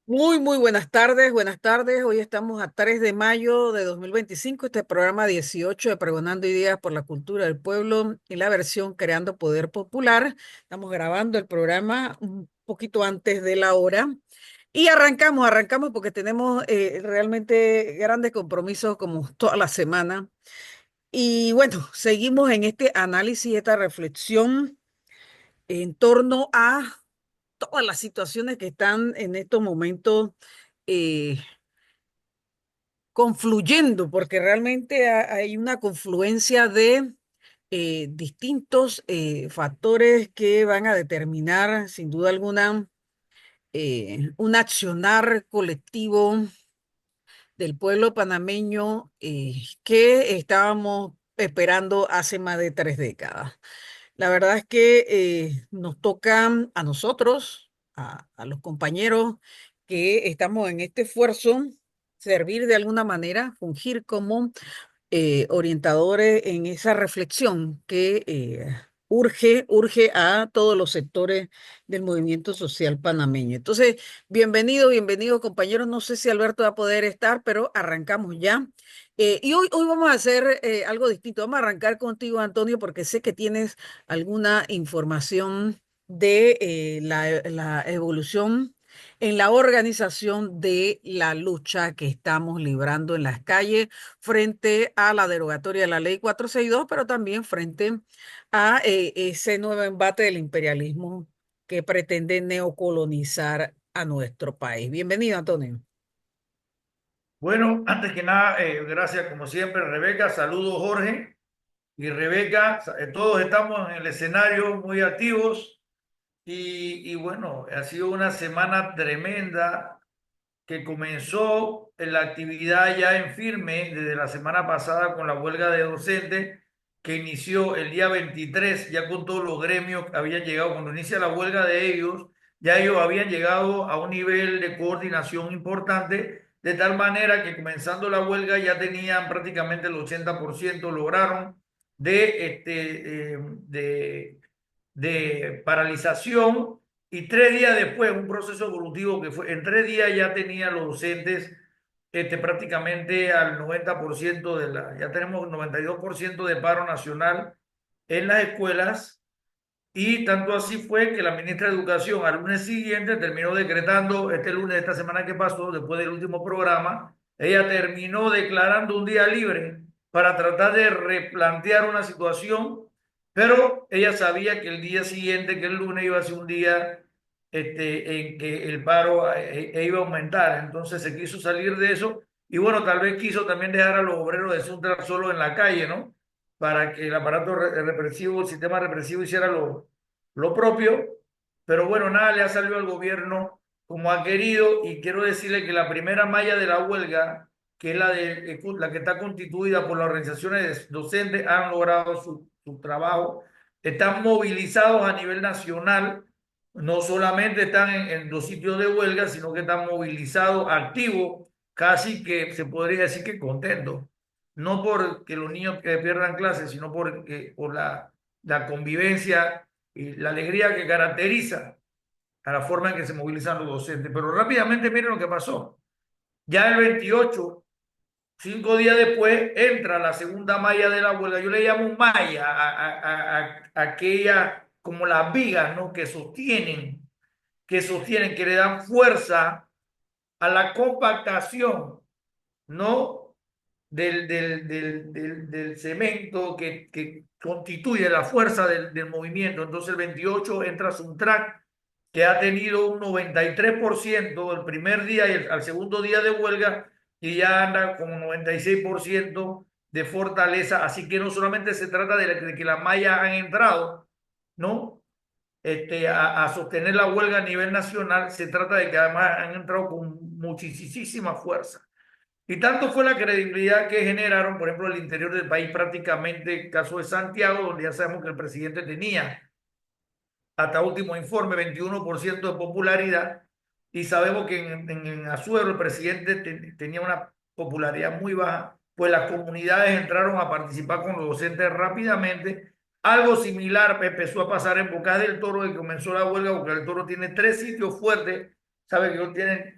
Muy buenas tardes, buenas tardes. Hoy estamos a 3 de mayo de 2025. Este programa 18 de Pregonando Ideas por la Cultura del Pueblo y la versión Creando Poder Popular. Estamos grabando el programa un poquito antes de la hora y arrancamos porque tenemos realmente grandes compromisos como toda la semana. Y bueno, seguimos en este análisis, esta reflexión en torno a todas las situaciones que están en estos momentos eh, confluyendo, porque realmente hay una confluencia de distintos factores que van a determinar, sin duda alguna, un accionar colectivo del pueblo panameño que estábamos esperando hace más de 3 décadas. La verdad es que nos toca a nosotros, a los compañeros que estamos en este esfuerzo, servir de alguna manera, fungir como orientadores en esa reflexión que urge a todos los sectores del movimiento social panameño. Entonces, bienvenido compañeros. No sé si Alberto va a poder estar, pero arrancamos ya. Y hoy vamos a hacer algo distinto. Vamos a arrancar contigo, Antonio, porque sé que tienes alguna información de la evolución en la organización de la lucha que estamos librando en las calles frente a la derogatoria de la ley 462, pero también frente a ese nuevo embate del imperialismo que pretende neocolonizar a nuestro país. Bienvenido, Antonio. Bueno, antes que nada, gracias como siempre, Rebeca. Saludos, Jorge y Rebeca. Todos estamos en el escenario muy activos y bueno, ha sido una semana tremenda que comenzó la actividad ya en firme desde la semana pasada con la huelga de docentes que inició el día 23 ya con todos los gremios que habían llegado. Cuando inicia la huelga de ellos, ya ellos habían llegado a un nivel de coordinación importante, de tal manera que comenzando la huelga ya tenían prácticamente el 80%, lograron de, de paralización, y 3 días después, un proceso evolutivo que fue, en 3 días ya tenía los docentes prácticamente al 90% ya tenemos 92% de paro nacional en las escuelas, y tanto así fue que la ministra de Educación al lunes siguiente terminó decretando, este lunes, esta semana que pasó, después del último programa, ella terminó declarando un día libre para tratar de replantear una situación, pero ella sabía que el día siguiente, que el lunes, iba a ser un día en que el paro iba a aumentar. Entonces se quiso salir de eso y bueno, tal vez quiso también dejar a los obreros de Suntra solo en la calle, ¿no? Para que el aparato represivo, el sistema represivo hiciera lo propio, pero bueno, nada le ha salido al gobierno como ha querido, y quiero decirle que la primera malla de la huelga, que es la que está constituida por las organizaciones docentes, han logrado su trabajo, están movilizados a nivel nacional, no solamente están en los sitios de huelga, sino que están movilizados, activos, casi que se podría decir que contentos, no porque los niños que pierdan clases, sino por la convivencia y la alegría que caracteriza a la forma en que se movilizan los docentes. Pero rápidamente miren lo que pasó. Ya el 28, 5 días después, entra la segunda malla de la huelga. Yo le llamo malla a aquella, como las vigas, ¿no? Que sostienen, que le dan fuerza a la compactación, ¿no? Del cemento que constituye la fuerza del movimiento. Entonces el 28 entra Suntrack, que ha tenido un 93% el primer día y al segundo día de huelga, y ya anda como 96% de fortaleza. Así que no solamente se trata de que las mallas han entrado, ¿no? A sostener la huelga a nivel nacional, se trata de que además han entrado con muchísima fuerza. Y tanto fue la credibilidad que generaron, por ejemplo, el interior del país, prácticamente el caso de Santiago, donde ya sabemos que el presidente tenía, hasta último informe, 21% de popularidad, y sabemos que en Azuero el presidente tenía una popularidad muy baja, pues las comunidades entraron a participar con los docentes rápidamente. Algo similar empezó a pasar en Bocas del Toro, y comenzó la huelga. Bocas del Toro tiene 3 sitios fuertes sabe que ellos tienen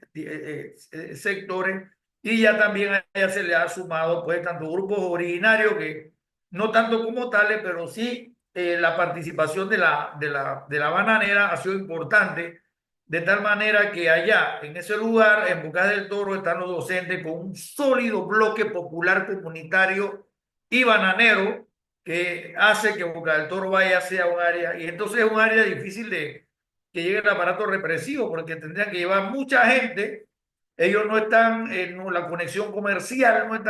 sectores y ya también a ella se le ha sumado pues tanto grupos originarios que no tanto como tales, pero sí la participación de la bananera ha sido importante, de tal manera que allá, en ese lugar, en Bocas del Toro, están los docentes con un sólido bloque popular comunitario y bananero que hace que Boca del Toro vaya hacia un área, y entonces es un área difícil de que llegue el aparato represivo, porque tendrían que llevar mucha gente. Ellos no están, la conexión comercial no es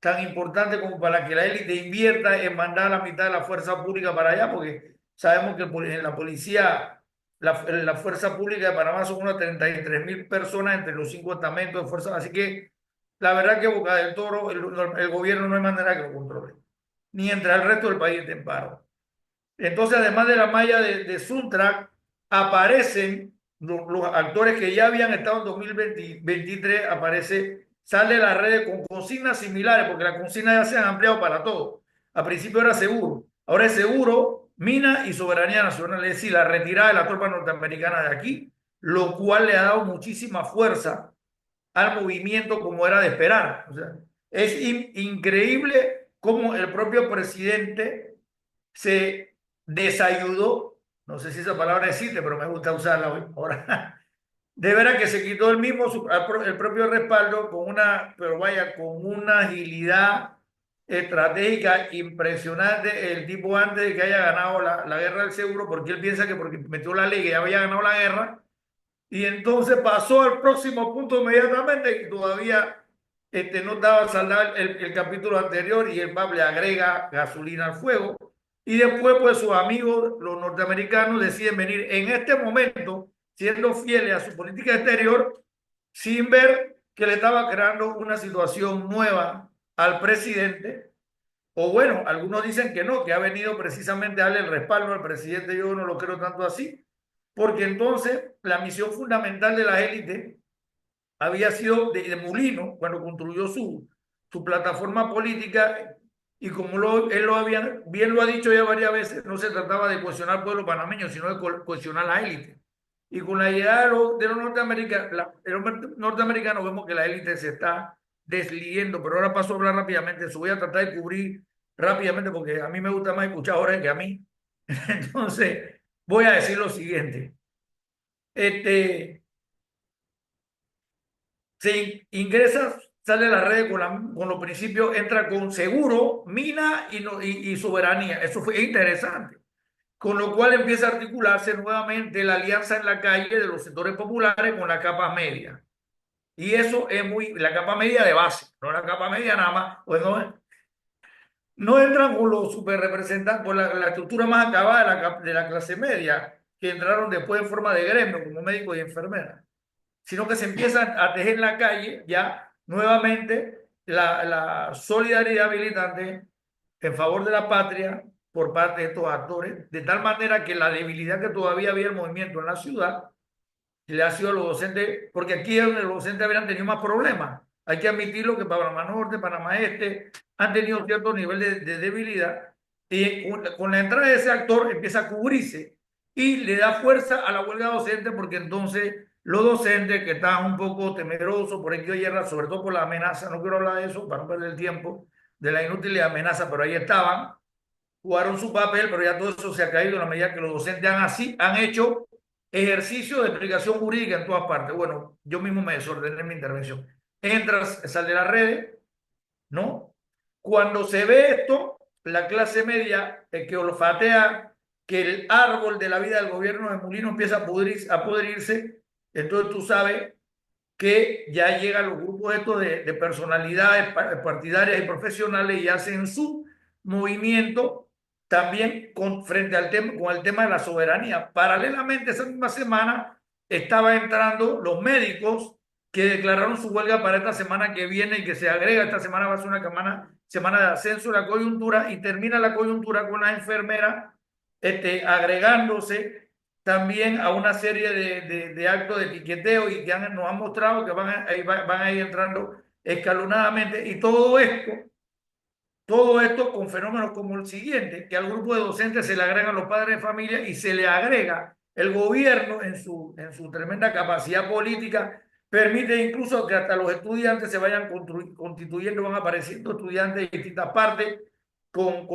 tan importante como para que la élite invierta en mandar a la mitad de la fuerza pública para allá, porque sabemos que en la policía, la fuerza pública de Panamá son unas 33.000 personas entre los 5 estamentos de fuerza, así que la verdad que Boca del Toro, el gobierno no hay manera que lo controle, ni entre el resto del país esté en paro. Entonces, además de la malla de Suntrack, aparecen los actores que ya habían estado en 2023, sale la red con consignas similares, porque las consignas ya se han ampliado para todo. Al principio era seguro, ahora es seguro, mina y soberanía nacional, es decir, la retirada de la tropa norteamericana de aquí, lo cual le ha dado muchísima fuerza al movimiento como era de esperar. O sea, es increíble cómo el propio presidente se desayudó, no sé si esa palabra existe, pero me gusta usarla hoy, ahora, de veras que se quitó el mismo, el propio respaldo con una, pero vaya, con una agilidad estratégica impresionante, el tipo antes de que haya ganado la guerra del seguro, porque él piensa que porque metió la ley que ya había ganado la guerra, y entonces pasó al próximo punto inmediatamente y todavía no estaba saldado el capítulo anterior y el PAP le agrega gasolina al fuego. Y después, pues sus amigos, los norteamericanos, deciden venir en este momento, siendo fieles a su política exterior, sin ver que le estaba creando una situación nueva al presidente. O bueno, algunos dicen que no, que ha venido precisamente a darle el respaldo al presidente. Yo no lo creo tanto así, porque entonces la misión fundamental de la élite había sido de Mulino cuando construyó su plataforma política, y como él bien lo ha dicho ya varias veces, no se trataba de cohesionar al pueblo panameño, sino de cohesionar la élite. Y con la llegada de los norteamericanos vemos que la élite se está desliguiendo, pero ahora paso a hablar rápidamente, eso voy a tratar de cubrir rápidamente porque a mí me gusta más escuchar ahora que a mí. Entonces, voy a decir lo siguiente. Este, se ingresa, sale a la red con los principios, entra con seguro, mina y soberanía. Eso fue interesante. Con lo cual empieza a articularse nuevamente la alianza en la calle de los sectores populares con la capa media. Y eso es la capa media de base, no la capa media nada más. Pues no entran con los superrepresentantes, por la estructura más acabada de la clase media, que entraron después en forma de gremio, como médicos y enfermeras, sino que se empiezan a tejer en la calle ya nuevamente la solidaridad militante en favor de la patria por parte de estos actores, de tal manera que la debilidad que todavía había el movimiento en la ciudad le ha sido a los docentes, porque aquí es donde los docentes habrían tenido más problemas. Hay que admitirlo que Panamá Norte, Panamá Este han tenido cierto nivel de debilidad, y con la entrada de ese actor empieza a cubrirse y le da fuerza a la huelga docente, porque entonces los docentes que estaban un poco temerosos por el que guerra, sobre todo por la amenaza, no quiero hablar de eso para no perder el tiempo, de la inútil amenaza, pero ahí estaban, jugaron su papel, pero ya todo eso se ha caído en la medida que los docentes han hecho ejercicio de explicación jurídica en todas partes. Bueno, yo mismo me desordené en mi intervención. Entras, sale de las redes, ¿no? Cuando se ve esto, la clase media que olfatea que el árbol de la vida del gobierno de Mulino empieza a pudrirse, entonces tú sabes que ya llegan los grupos estos de personalidades partidarias y profesionales y hacen su movimiento también frente al tema, con el tema de la soberanía. Paralelamente, esa misma semana estaba entrando los médicos que declararon su huelga para esta semana que viene y que se agrega. Esta semana va a ser una semana de ascenso de la coyuntura, y termina la coyuntura con las enfermeras agregándose también a una serie de actos de piqueteo, y que nos han mostrado que van a ir entrando escalonadamente. Y todo esto con fenómenos como el siguiente, que al grupo de docentes se le agregan los padres de familia y se le agrega El gobierno, en su tremenda capacidad política, permite incluso que hasta los estudiantes se vayan constituyendo, van apareciendo estudiantes de distintas partes con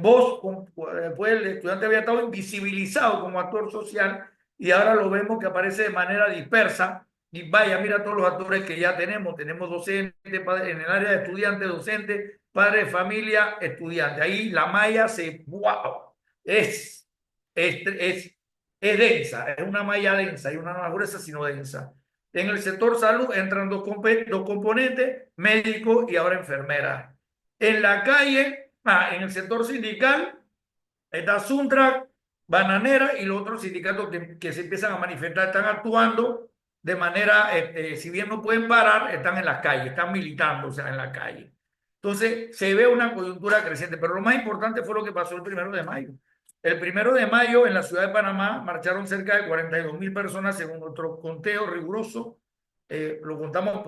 voz. Después el estudiante había estado invisibilizado como actor social y ahora lo vemos que aparece de manera dispersa. Y vaya, mira todos los actores que ya tenemos. Tenemos docentes, en el área de estudiantes, docentes, padres de familia, estudiantes. Ahí la malla se, wow, es, es densa, es una malla densa, y una no gruesa, sino densa. En el sector salud entran dos componentes, médico y ahora enfermera. En la calle, en el sector sindical, está Suntrack, Bananera y los otros sindicatos que se empiezan a manifestar, están actuando de manera, si bien no pueden parar, están en las calles, están militando, o sea, en la calle. Entonces, se ve una coyuntura creciente, pero lo más importante fue lo que pasó el 1 de mayo. El 1 de mayo en la ciudad de Panamá marcharon cerca de 42.000 personas según nuestro conteo riguroso. Lo contamos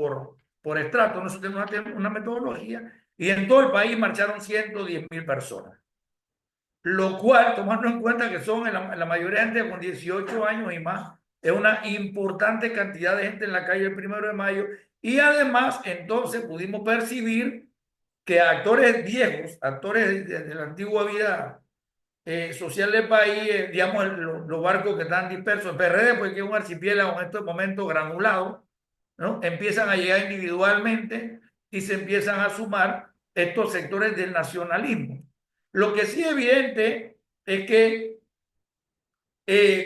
por estrato, nosotros tenemos una metodología, y en todo el país marcharon 110.000 personas, lo cual, tomando en cuenta que son la mayoría de gente con 18 años y más, es una importante cantidad de gente en la calle el 1 de mayo. Y además, entonces pudimos percibir que actores viejos, actores de la antigua vida social del país, digamos, los barcos que están dispersos, el PRD, pues que es un archipiélago en estos momentos granulado, ¿no? Empiezan a llegar individualmente y se empiezan a sumar estos sectores del nacionalismo. Lo que sí es evidente es que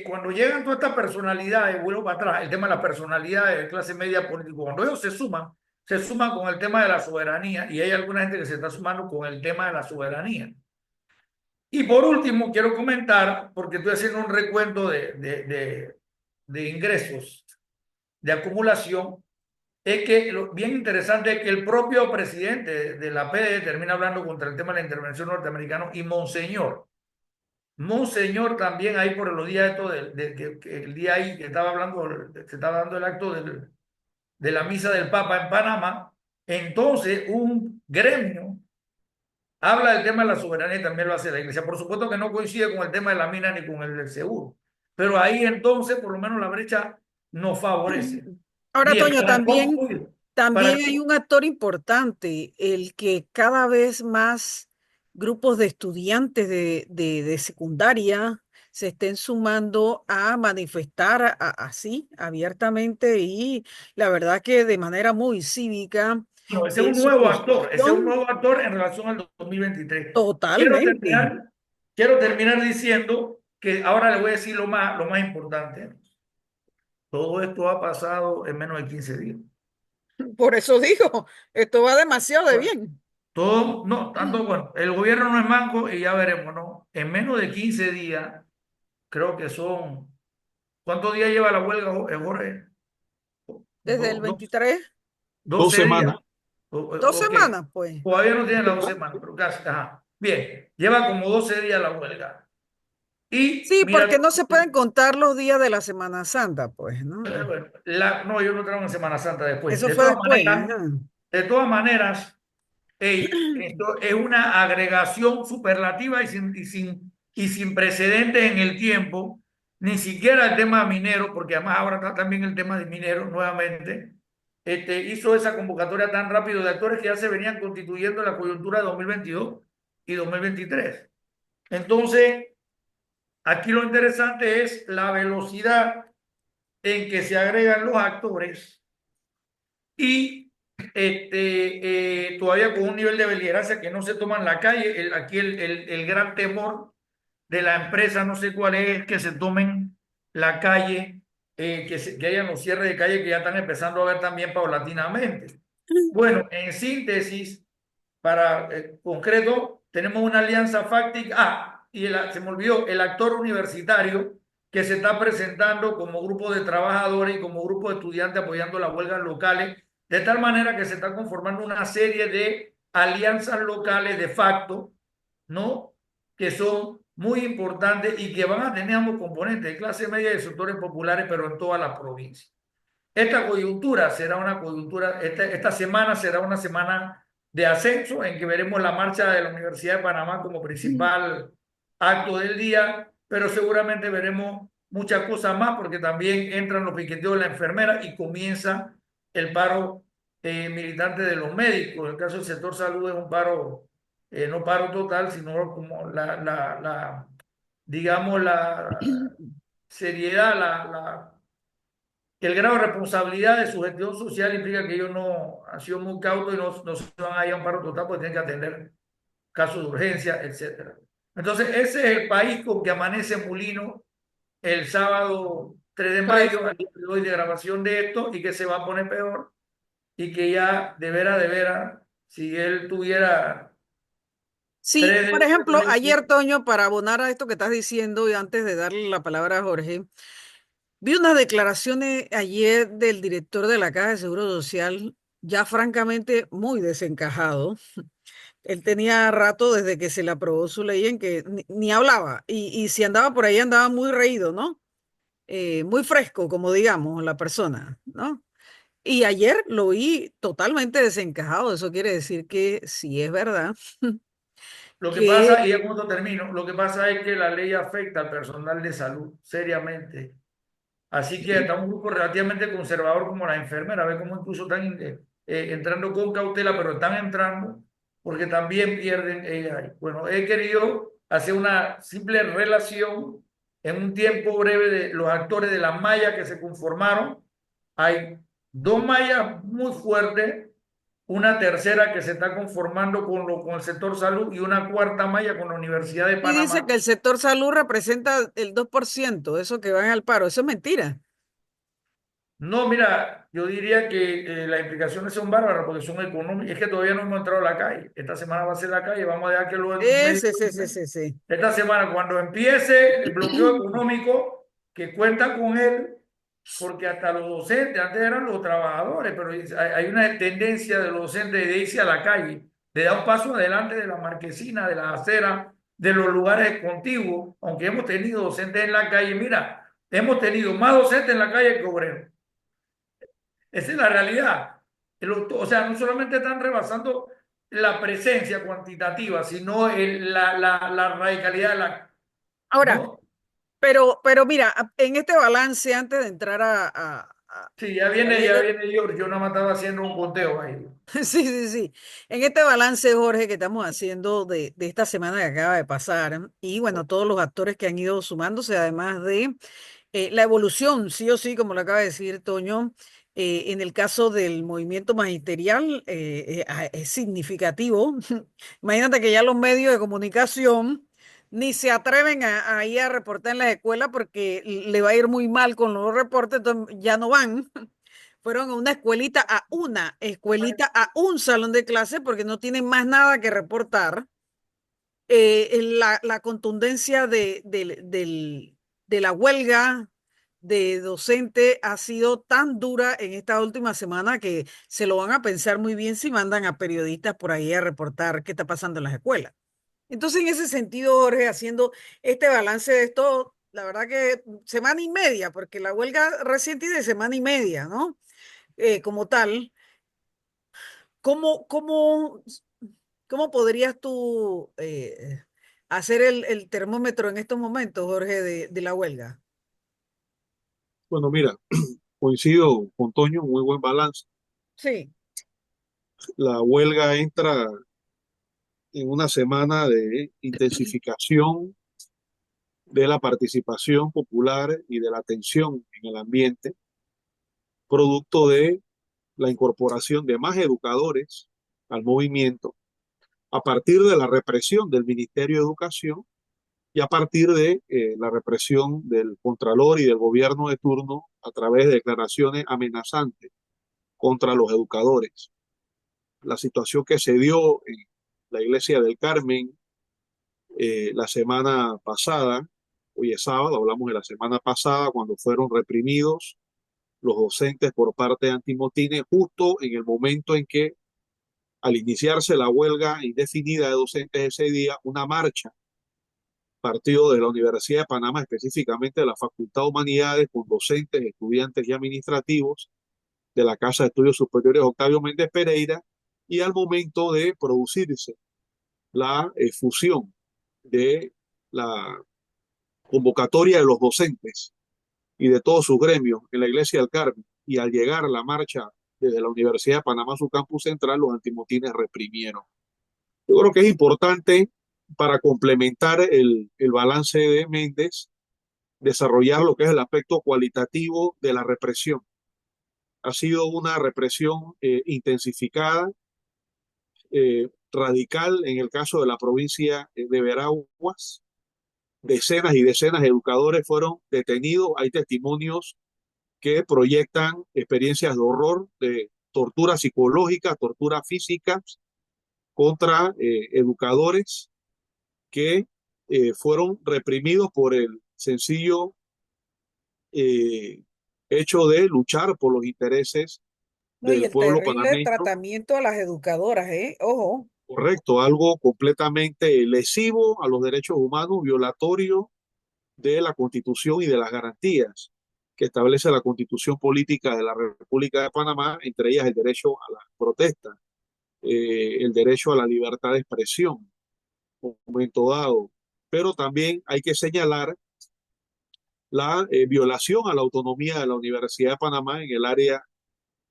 cuando llegan todas estas personalidades, vuelvo para atrás, el tema de las personalidades de clase media política, cuando ellos se suman con el tema de la soberanía, y hay alguna gente que se está sumando con el tema de la soberanía. Y por último, quiero comentar, porque estoy haciendo un recuento de ingresos, de acumulación, es que lo bien interesante es que el propio presidente de la PD termina hablando contra el tema de la intervención norteamericana, y Monseñor también ahí por los días esto que el día ahí que estaba hablando, se estaba dando el acto de la misa del Papa en Panamá. Entonces un gremio habla del tema de la soberanía y también lo hace la iglesia. Por supuesto que no coincide con el tema de la mina ni con el del seguro, pero ahí entonces por lo menos la brecha nos favorece. Ahora, Bien, Toño, para también, concluir, también para hay un actor importante, el que cada vez más grupos de estudiantes de secundaria se estén sumando a manifestar así abiertamente y la verdad que de manera muy cívica no, ese es un su nuevo actor, ese es un posición nuevo actor en relación al 2023. Quiero totalmente. terminar, quiero terminar diciendo que ahora le voy a decir lo más importante. Todo esto ha pasado en menos de 15 días. Por eso digo, esto va demasiado de Bueno, bien. todo, no, tanto, bueno, el gobierno no es manco y ya veremos, ¿no? En menos de 15 días, creo que son, ¿cuántos días lleva la huelga, Jorge? Desde el 23, 12 Dos días. semanas. dos Ok, semanas, pues. todavía no tiene las 2 semanas, pero casi, ajá. Bien, lleva como 12 días la huelga. Y Sí, mira, porque no se pueden contar los días de la Semana Santa, pues, ¿no? bueno, no, yo no traigo en Semana Santa después. Eso fue después. Ajá. De todas maneras, esto es una agregación superlativa y sin precedentes en el tiempo, ni siquiera el tema minero, porque además ahora está también el tema de minero nuevamente, hizo esa convocatoria tan rápido de actores que ya se venían constituyendo en la coyuntura de 2022 y 2023. Entonces, aquí lo interesante es la velocidad en que se agregan los actores y todavía con un nivel de beligerancia que no se toma en la calle. Aquí el gran temor de la empresa, no sé cuál es, que se tomen la calle, que hayan los cierres de calle que ya están empezando a ver también paulatinamente. Bueno, en síntesis, para concreto, tenemos una alianza fáctica. Y se me olvidó, el actor universitario que se está presentando como grupo de trabajadores y como grupo de estudiantes apoyando las huelgas locales, de tal manera que se está conformando una serie de alianzas locales de facto, ¿no? Que son muy importantes y que van a tener ambos componentes de clase media y de sectores populares, pero en todas las provincias. Esta coyuntura será una coyuntura, esta semana será una semana de ascenso en que veremos la marcha de la Universidad de Panamá como principal acto del día, pero seguramente veremos muchas cosas más, porque también entran los piqueteos de la enfermera y comienza el paro militante de los médicos. En el caso del sector salud es un paro, no paro total, sino como digamos, la seriedad, el grado de responsabilidad de su gestión social implica que ellos no han sido muy cautos y no se van a ir a un paro total porque tienen que atender casos de urgencia, etcétera. Entonces, ese es el país con que amanece Mulino el sábado 3 de Tres. mayo, al día de hoy de grabación de esto, y que se va a poner peor, y que ya de veras, si él tuviera Sí, 3 por de ejemplo, ayer, reelección, Toño, para abonar a esto que estás diciendo y antes de darle la palabra a Jorge, vi unas declaraciones ayer del director de la Caja de Seguro Social, ya francamente muy desencajado. Él tenía rato desde que se le aprobó su ley en que ni hablaba y si andaba por ahí andaba muy reído, ¿no? Muy fresco, como digamos, la persona, ¿no? Y ayer lo vi totalmente desencajado. Eso quiere decir que sí es verdad lo que pasa, que y ya con esto termino, lo que pasa es que la ley afecta al personal de salud seriamente. Así que hasta un grupo relativamente conservador como las enfermeras, ve cómo incluso están entrando con cautela, pero están entrando porque también pierden AI. Bueno, he querido hacer una simple relación en un tiempo breve de los actores de las mallas que se conformaron. Hay dos mallas muy fuertes, una tercera que se está conformando con el sector salud y una cuarta malla con la Universidad de y dice que Panamá. el sector salud representa el 2%, eso que van al paro. Eso es mentira. No, mira, yo diría que las implicaciones son bárbaras porque son económicas. Es que todavía no hemos entrado a la calle. Esta semana va a ser la calle. Vamos a dejar que los Ese, médicos ese, ese, entren. ese, ese. Esta semana, cuando empiece el bloqueo económico, que cuenta con él, porque hasta los docentes, antes eran los trabajadores, pero hay una tendencia de los docentes de irse a la calle, de dar un paso adelante de la marquesina, de la acera, de los lugares contiguos, aunque hemos tenido docentes en la calle. Mira, hemos tenido más docentes en la calle que obreros. Esa es la realidad. O sea, no solamente están rebasando la presencia cuantitativa, sino la radicalidad de la... Ahora, ¿No? pero mira, en este balance, antes de entrar Sí, a ya ver. viene George. Yo nada más estaba haciendo un conteo ahí. Sí, sí, sí. En este balance, Jorge, que estamos haciendo de esta semana que acaba de pasar, y bueno, todos los actores que han ido sumándose, además de la evolución, sí o sí, como lo acaba de decir Toño, en el caso del movimiento magisterial, es significativo. Imagínate que ya los medios de comunicación ni se atreven a ir a reportar en las escuelas porque le va a ir muy mal con los reportes, entonces ya no van. Fueron a una escuelita, a un salón de clase porque no tienen más nada que reportar. La contundencia de la huelga de docente ha sido tan dura en esta última semana que se lo van a pensar muy bien si mandan a periodistas por ahí a reportar qué está pasando en las escuelas. Entonces, en ese sentido, Jorge, haciendo este balance de esto, la verdad que semana y media, porque la huelga reciente es de semana y media, ¿no? Como tal, ¿cómo, cómo, cómo podrías tú hacer el termómetro en estos momentos, Jorge, de la huelga? Bueno, mira, coincido con Toño, muy buen balance. Sí, La huelga entra en una semana de intensificación de la participación popular y de la tensión en el ambiente, producto de la incorporación de más educadores al movimiento a partir de la represión del Ministerio de Educación y a partir de la represión del Contralor y del gobierno de turno a través de declaraciones amenazantes contra los educadores. La situación que se dio en la iglesia del Carmen la semana pasada, hoy es sábado, hablamos de la semana pasada, cuando fueron reprimidos los docentes por parte de Antimotines, justo en el momento en que, al iniciarse la huelga indefinida de docentes ese día, una marcha partió de la Universidad de Panamá, específicamente de la Facultad de Humanidades, con docentes, estudiantes y administrativos de la Casa de Estudios Superiores Octavio Méndez Pereira, y al momento de producirse la fusión de la convocatoria de los docentes y de todos sus gremios en la Iglesia del Carmen. Y al llegar la marcha desde la Universidad de Panamá a su campus central, los antimotines reprimieron. Yo creo que es importante para complementar el balance de Méndez, desarrollar lo que es el aspecto cualitativo de la represión. Ha sido una represión intensificada, radical en el caso de la provincia de Veraguas. Decenas y decenas de educadores fueron detenidos. Hay testimonios que proyectan experiencias de horror, de tortura psicológica, tortura física contra educadores que fueron reprimidos por el sencillo eh, hecho de luchar por los intereses No, y del el pueblo terrible panameño. tratamiento a las educadoras, ¿eh? Ojo. Correcto, algo completamente lesivo a los derechos humanos, violatorio de la Constitución y de las garantías que establece la Constitución Política de la República de Panamá, entre ellas el derecho a la protesta, el derecho a la libertad de expresión, en un momento dado. Pero también hay que señalar la violación a la autonomía de la Universidad de Panamá en el área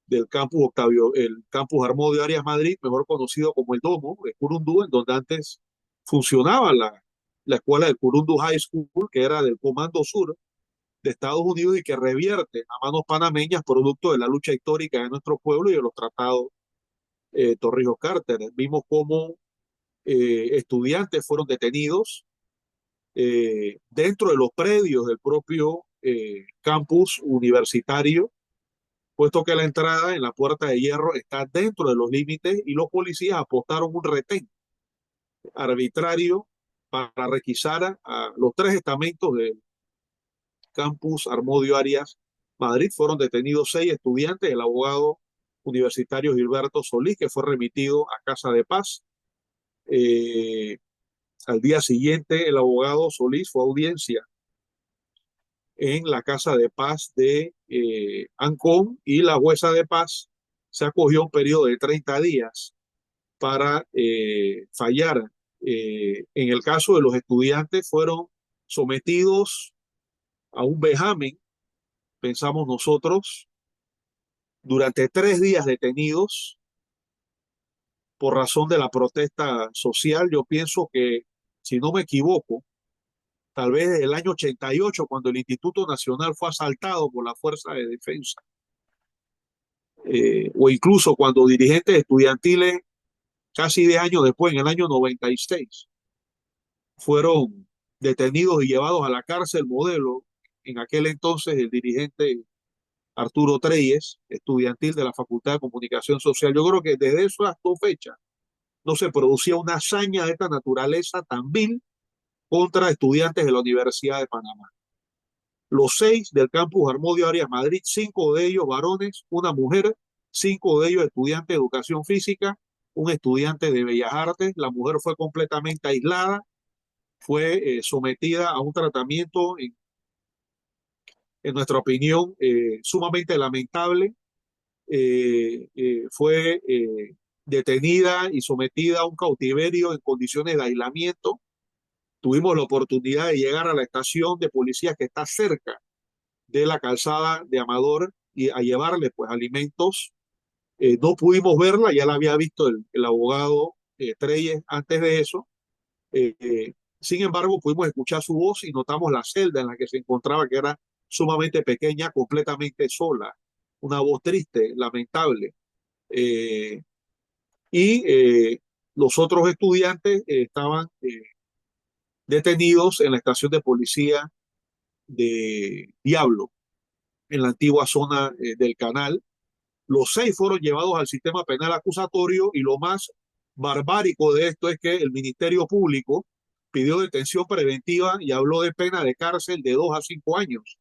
del campus Octavio, el campus Armodio Arias Madrid, mejor conocido como el Domo, el Curundú, en donde antes funcionaba la escuela del Curundú High School, que era del Comando Sur de Estados Unidos y que revierte a manos panameñas producto de la lucha histórica de nuestro pueblo y de los tratados Torrijos-Carter. Vimos cómo estudiantes fueron detenidos dentro de los predios del propio campus universitario, puesto que la entrada en la puerta de hierro está dentro de los límites y los policías apostaron un retén arbitrario para requisar a los tres estamentos del campus Armodio Arias Madrid. Fueron detenidos 6 estudiantes, el abogado universitario Gilberto Solís, que fue remitido a Casa de Paz. Eh, Al día siguiente, el abogado Solís fue a audiencia en la Casa de Paz de Ancón y la jueza de paz se acogió un periodo de 30 días para fallar. En el caso de los estudiantes fueron sometidos a un vejamen, pensamos nosotros, durante 3 días detenidos por razón de la protesta social. Yo pienso que, si no me equivoco, tal vez desde el año 88, cuando el Instituto Nacional fue asaltado por la Fuerza de Defensa, o incluso cuando dirigentes estudiantiles, casi 10 años después, en el año 96, fueron detenidos y llevados a la cárcel modelo, en aquel entonces el dirigente Arturo Treyes, estudiantil de la Facultad de Comunicación Social. Yo creo que desde eso hasta fecha no se producía una hazaña de esta naturaleza tan vil contra estudiantes de la Universidad de Panamá. Los 6 del campus Armodio Arias Madrid, 5 de ellos varones, una mujer, 5 de ellos estudiantes de educación física, un estudiante de bellas artes. La mujer fue completamente aislada, fue sometida a un tratamiento, en nuestra opinión, sumamente lamentable. Fue detenida y sometida a un cautiverio en condiciones de aislamiento. Tuvimos la oportunidad de llegar a la estación de policía que está cerca de la calzada de Amador y a llevarle pues alimentos. No pudimos verla, ya la había visto el abogado Treyes antes de eso. Sin embargo, pudimos escuchar su voz y notamos la celda en la que se encontraba, que era sumamente pequeña, completamente sola, una voz triste, lamentable. Eh, y los otros estudiantes estaban detenidos en la estación de policía de Diablo, en la antigua zona del canal. Los 6 fueron llevados al sistema penal acusatorio y lo más barbárico de esto es que el Ministerio Público pidió detención preventiva y habló de pena de cárcel de 2 a 5 años,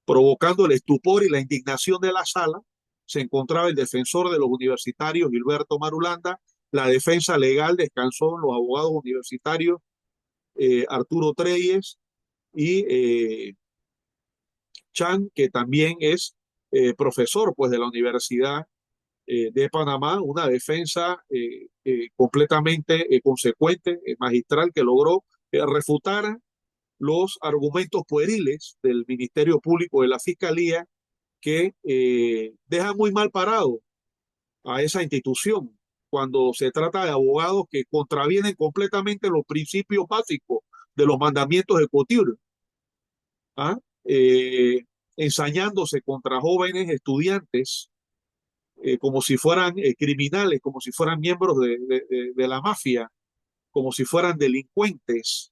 provocando el estupor y la indignación de la sala. Se encontraba el defensor de los universitarios, Gilberto Marulanda. La defensa legal descansó en los abogados universitarios, Arturo Treyes y Chan, que también es profesor pues, de la Universidad de Panamá. Una defensa completamente consecuente, magistral, que logró refutar los argumentos pueriles del Ministerio Público de la Fiscalía que dejan muy mal parado a esa institución cuando se trata de abogados que contravienen completamente los principios básicos de los mandamientos de Cotillard, ¿ah? Ensañándose contra jóvenes estudiantes como si fueran criminales, como si fueran miembros de la mafia, como si fueran delincuentes,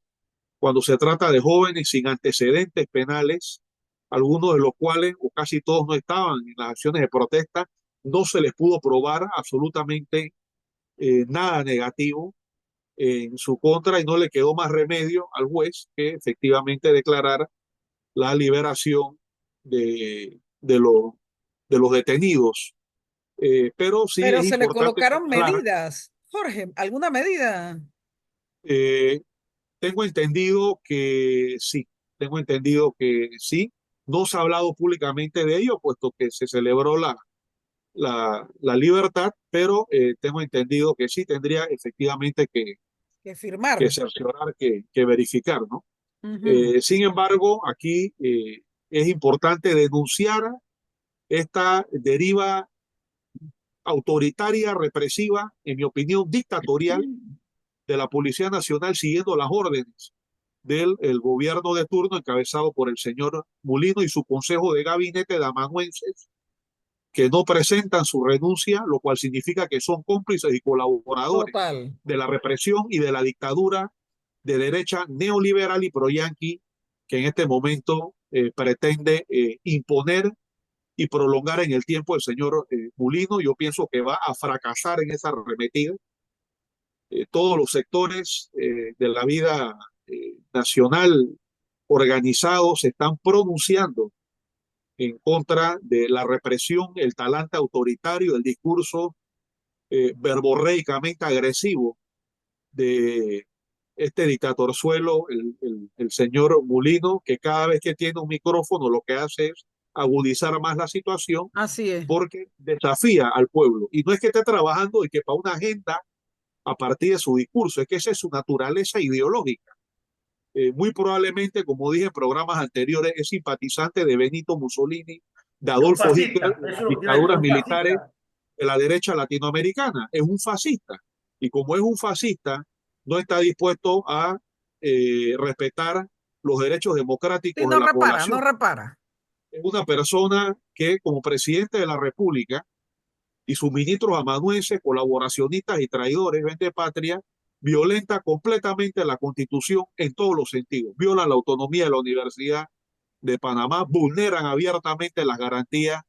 cuando se trata de jóvenes sin antecedentes penales, algunos de los cuales, o casi todos, no estaban en las acciones de protesta, no se les pudo probar absolutamente nada negativo en su contra y no le quedó más remedio al juez que efectivamente declarar la liberación de los detenidos. Pero sí Pero es se le importante colocaron señalar, medidas. Jorge, ¿alguna medida? eh, tengo entendido que sí, tengo entendido que sí. No se ha hablado públicamente de ello, puesto que se celebró la libertad, pero tengo entendido que sí tendría efectivamente Que firmar. que cerciorar, que verificar, ¿no? Ujú. Sin embargo, aquí es importante denunciar esta deriva autoritaria, represiva, en mi opinión, dictatorial de la Policía Nacional siguiendo las órdenes del el gobierno de turno encabezado por el señor Mulino y su consejo de gabinete de amanuenses que no presentan su renuncia, lo cual significa que son cómplices y colaboradores Total. de la represión y de la dictadura de derecha neoliberal y pro-yanqui que en este momento pretende imponer y prolongar en el tiempo el señor Mulino. Yo pienso que va a fracasar en esa arremetida. Todos los sectores de la vida nacional organizados se están pronunciando en contra de la represión, el talante autoritario, el discurso verborreicamente agresivo de este dictatorzuelo, el señor Mulino, que cada vez que tiene un micrófono lo que hace es agudizar más la situación Así es. porque desafía al pueblo. Y no es que esté trabajando y que para una agenda a partir de su discurso, es que esa es su naturaleza ideológica. Muy probablemente, como dije en programas anteriores, es simpatizante de Benito Mussolini, de Es un Adolfo Hitler, fascista, eso de es las lo que te iba a decir, es dictaduras un militares fascista. de la derecha latinoamericana. Es un fascista. Y como es un fascista, no está dispuesto a respetar los derechos Sí, democráticos de no la repara, no población. repara. Es una persona que, como presidente de la República, y sus ministros amanuenses, colaboracionistas y traidores, vende patria, violenta completamente la Constitución en todos los sentidos. Violan la autonomía de la Universidad de Panamá, vulneran abiertamente las garantías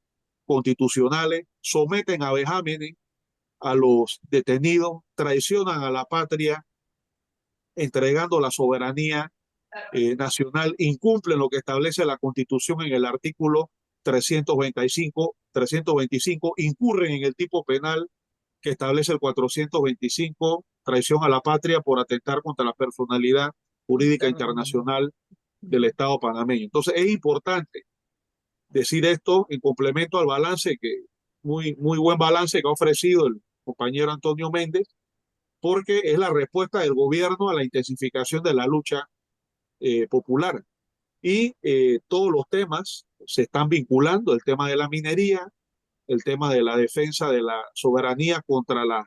constitucionales, someten a vejámenes a los detenidos, traicionan a la patria, entregando la soberanía nacional, incumplen lo que establece la Constitución en el artículo 325, incurren en el tipo penal que establece el 425, traición a la patria por atentar contra la personalidad jurídica internacional del Estado panameño. Entonces es importante decir esto en complemento al balance muy buen balance que ha ofrecido el compañero Antonio Méndez, porque es la respuesta del gobierno a la intensificación de la lucha popular. Y todos los temas se están vinculando, el tema de la minería, el tema de la defensa de la soberanía contra las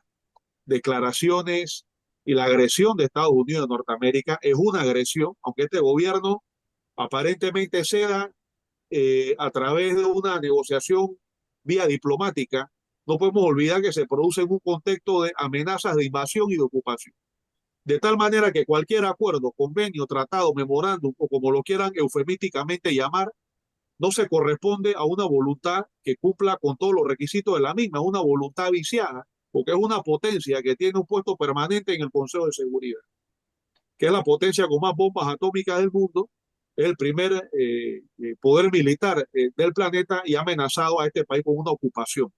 declaraciones y la agresión de Estados Unidos de Norteamérica es una agresión, aunque este gobierno aparentemente ceda a través de una negociación vía diplomática. No podemos olvidar que se produce en un contexto de amenazas de invasión y de ocupación. De tal manera que cualquier acuerdo, convenio, tratado, memorándum o como lo quieran eufemísticamente llamar, no se corresponde a una voluntad que cumpla con todos los requisitos de la misma, una voluntad viciada, porque es una potencia que tiene un puesto permanente en el Consejo de Seguridad, que es la potencia con más bombas atómicas del mundo, es el primer poder militar del planeta y ha amenazado a este país con una ocupación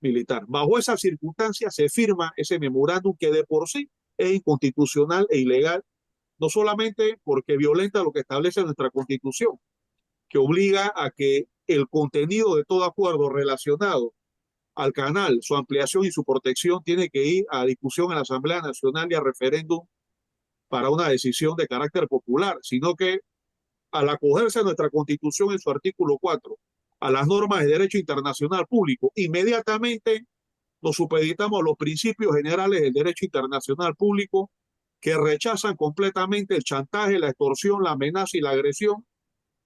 militar. Bajo esas circunstancias se firma ese memorándum que de por sí es inconstitucional e ilegal, no solamente porque violenta lo que establece nuestra Constitución, que obliga a que el contenido de todo acuerdo relacionado al canal, su ampliación y su protección tiene que ir a discusión en la Asamblea Nacional y a referéndum para una decisión de carácter popular, sino que al acogerse a nuestra Constitución en su artículo 4, a las normas de derecho internacional público, inmediatamente nos supeditamos a los principios generales del derecho internacional público que rechazan completamente el chantaje, la extorsión, la amenaza y la agresión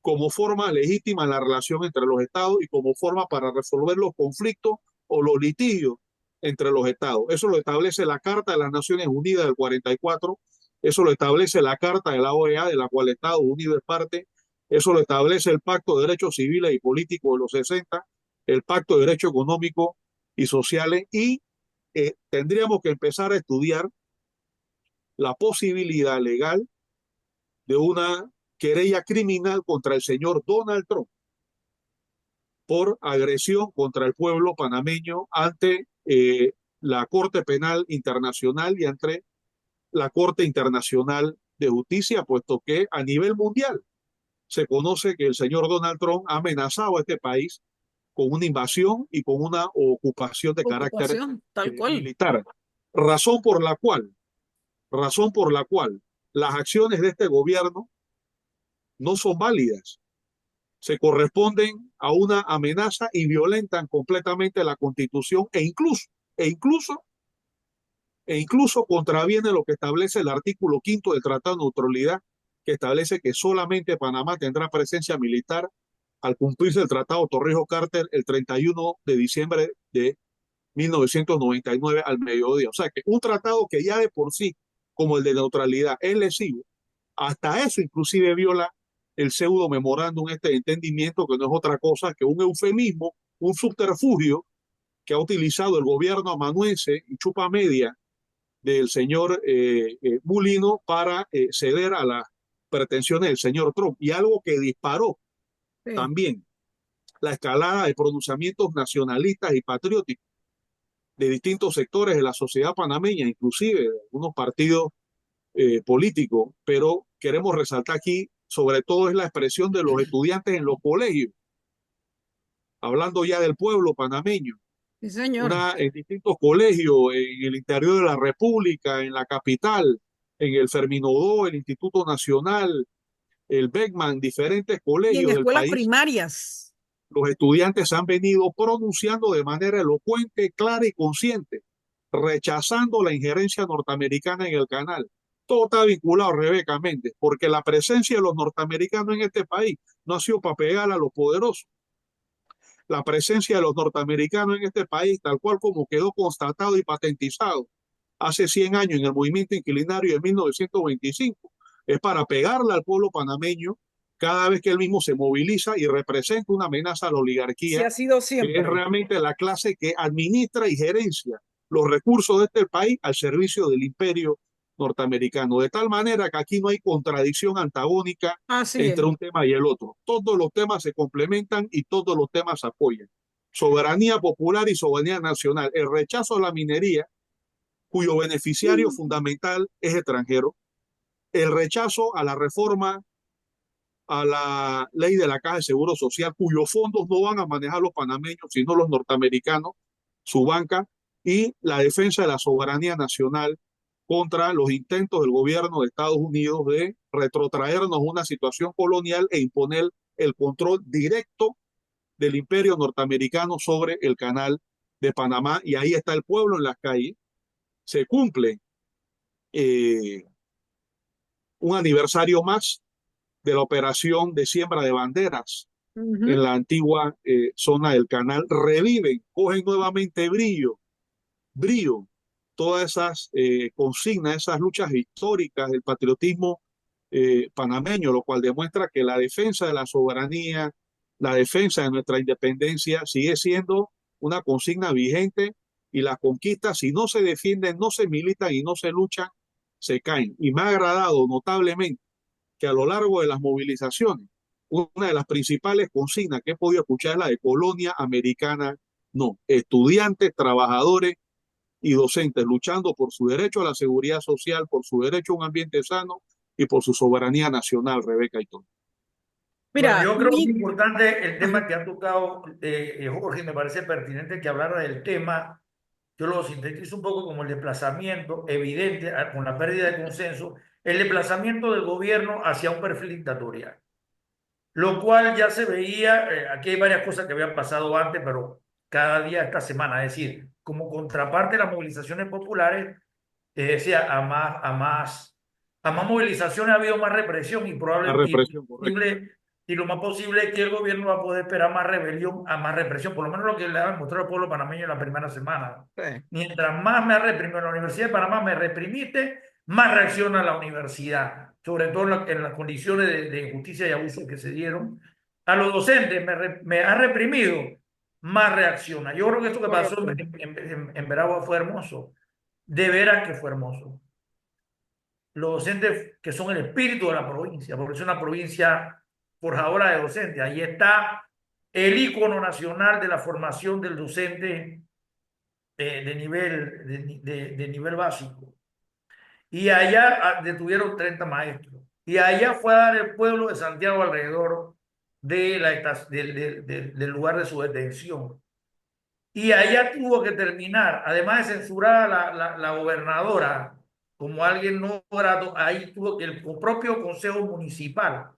como forma legítima en la relación entre los estados y como forma para resolver los conflictos o los litigios entre los estados. Eso lo establece la Carta de las Naciones Unidas del 44, eso lo establece la Carta de la OEA, de la cual Estados Unidos es parte, eso lo establece el Pacto de Derechos Civiles y Políticos de los 60, el Pacto de Derechos Económicos y Sociales, y tendríamos que empezar a estudiar la posibilidad legal de una querella criminal contra el señor Donald Trump por agresión contra el pueblo panameño ante la Corte Penal Internacional y ante la Corte Internacional de Justicia, puesto que a nivel mundial se conoce que el señor Donald Trump ha amenazado a este país con una invasión y con una ocupación de carácter Ocupación, tal cual. militar. Razón por la cual, razón por la cual las acciones de este gobierno no son válidas, se corresponden a una amenaza y violentan completamente la Constitución e incluso, e incluso contraviene lo que establece el artículo quinto del Tratado de Neutralidad, que establece que solamente Panamá tendrá presencia militar al cumplirse el Tratado Torrijos-Carter el 31 de diciembre de 1999 al mediodía. O sea que un tratado que ya de por sí, como el de neutralidad, es lesivo, hasta eso inclusive viola el pseudo memorándum, este entendimiento que no es otra cosa que un eufemismo, un subterfugio que ha utilizado el gobierno amanuense y chupa media del señor Mulino para ceder a las pretensiones del señor Trump, y algo que disparó Sí. también la escalada de pronunciamientos nacionalistas y patrióticos de distintos sectores de la sociedad panameña, inclusive de algunos partidos políticos, pero queremos resaltar aquí sobre todo es la expresión de los estudiantes en los colegios, hablando ya del pueblo panameño, Sí, señor. en distintos colegios en el interior de la República, en la capital, en el Ferminodó, el Instituto Nacional, el Beckman, diferentes Y en colegios del escuelas país. primarias. Los estudiantes han venido pronunciando de manera elocuente, clara y consciente, rechazando la injerencia norteamericana en el canal. Todo está vinculado, Rebeca Méndez, porque la presencia de los norteamericanos en este país no ha sido para pegar a los poderosos. La presencia de los norteamericanos en este país, tal cual como quedó constatado y patentizado hace 100 años en el movimiento inquilinario de 1925, es para pegarle al pueblo panameño cada vez que él mismo se moviliza y representa una amenaza a la Sí oligarquía, ha sido que es siempre. realmente la clase que administra y gerencia los recursos de este país al servicio del imperio norteamericano. De tal manera que aquí no hay contradicción antagónica Así es. entre un tema y el otro. Todos los temas se complementan y todos los temas se apoyan. Soberanía popular y soberanía nacional. El rechazo a la minería, cuyo beneficiario fundamental es extranjero. El rechazo a la reforma a la ley de la Caja de Seguro Social, cuyos fondos no van a manejar los panameños, sino los norteamericanos, su banca, y la defensa de la soberanía nacional contra los intentos del gobierno de Estados Unidos de retrotraernos a una situación colonial e imponer el control directo del imperio norteamericano sobre el canal de Panamá. Y ahí está el pueblo en las calles. Se cumple eh, un aniversario más de la operación de siembra de banderas en Ujú. la antigua zona del canal. Reviven, cogen nuevamente brío, todas esas consignas, esas luchas históricas del patriotismo panameño, lo cual demuestra que la defensa de la soberanía, la defensa de nuestra independencia sigue siendo una consigna vigente, y las conquistas, si no se defienden, no se militan y no se luchan, se caen. Y me ha agradado notablemente que a lo largo de las movilizaciones, una de las principales consignas que he podido escuchar es la de colonia americana, no, estudiantes, trabajadores y docentes luchando por su derecho a la seguridad social, por su derecho a un ambiente sano y por su soberanía nacional, Rebeca y Tony. Bueno, Mira, yo creo que es importante el ajá, tema que ha tocado Jorge, me parece pertinente que hablara del tema. Yo lo sintetizo un poco como el desplazamiento evidente con la pérdida de consenso el desplazamiento del gobierno hacia un perfil dictatorial, lo cual ya se veía, aquí hay varias cosas que habían pasado antes, pero cada día esta semana, es decir, como contraparte de las movilizaciones populares, decía, a más movilizaciones ha habido más represión y La probable represión, correcto. y lo más posible es que el gobierno va a poder esperar más rebelión a más represión, por lo menos lo que le ha demostrado al pueblo panameño en la primera semana. Sí. Mientras más me ha reprimido en la Universidad de Panamá, me reprimiste, más reacciona la universidad, sobre todo en las condiciones de injusticia y abuso que se dieron. A los docentes me ha reprimido, más reacciona. Yo creo que esto que pasó Correcto. en Veragua fue hermoso, de veras que fue hermoso. Los docentes que son el espíritu de la provincia, porque es una provincia forjadora de docentes. Ahí está el ícono nacional de la formación del docente de nivel básico. Y allá detuvieron 30 maestros. Y allá fue a dar el pueblo de Santiago alrededor del lugar de su detención. Y allá tuvo que terminar, además de censurar a la gobernadora como alguien no grato, ahí tuvo que el propio Consejo Municipal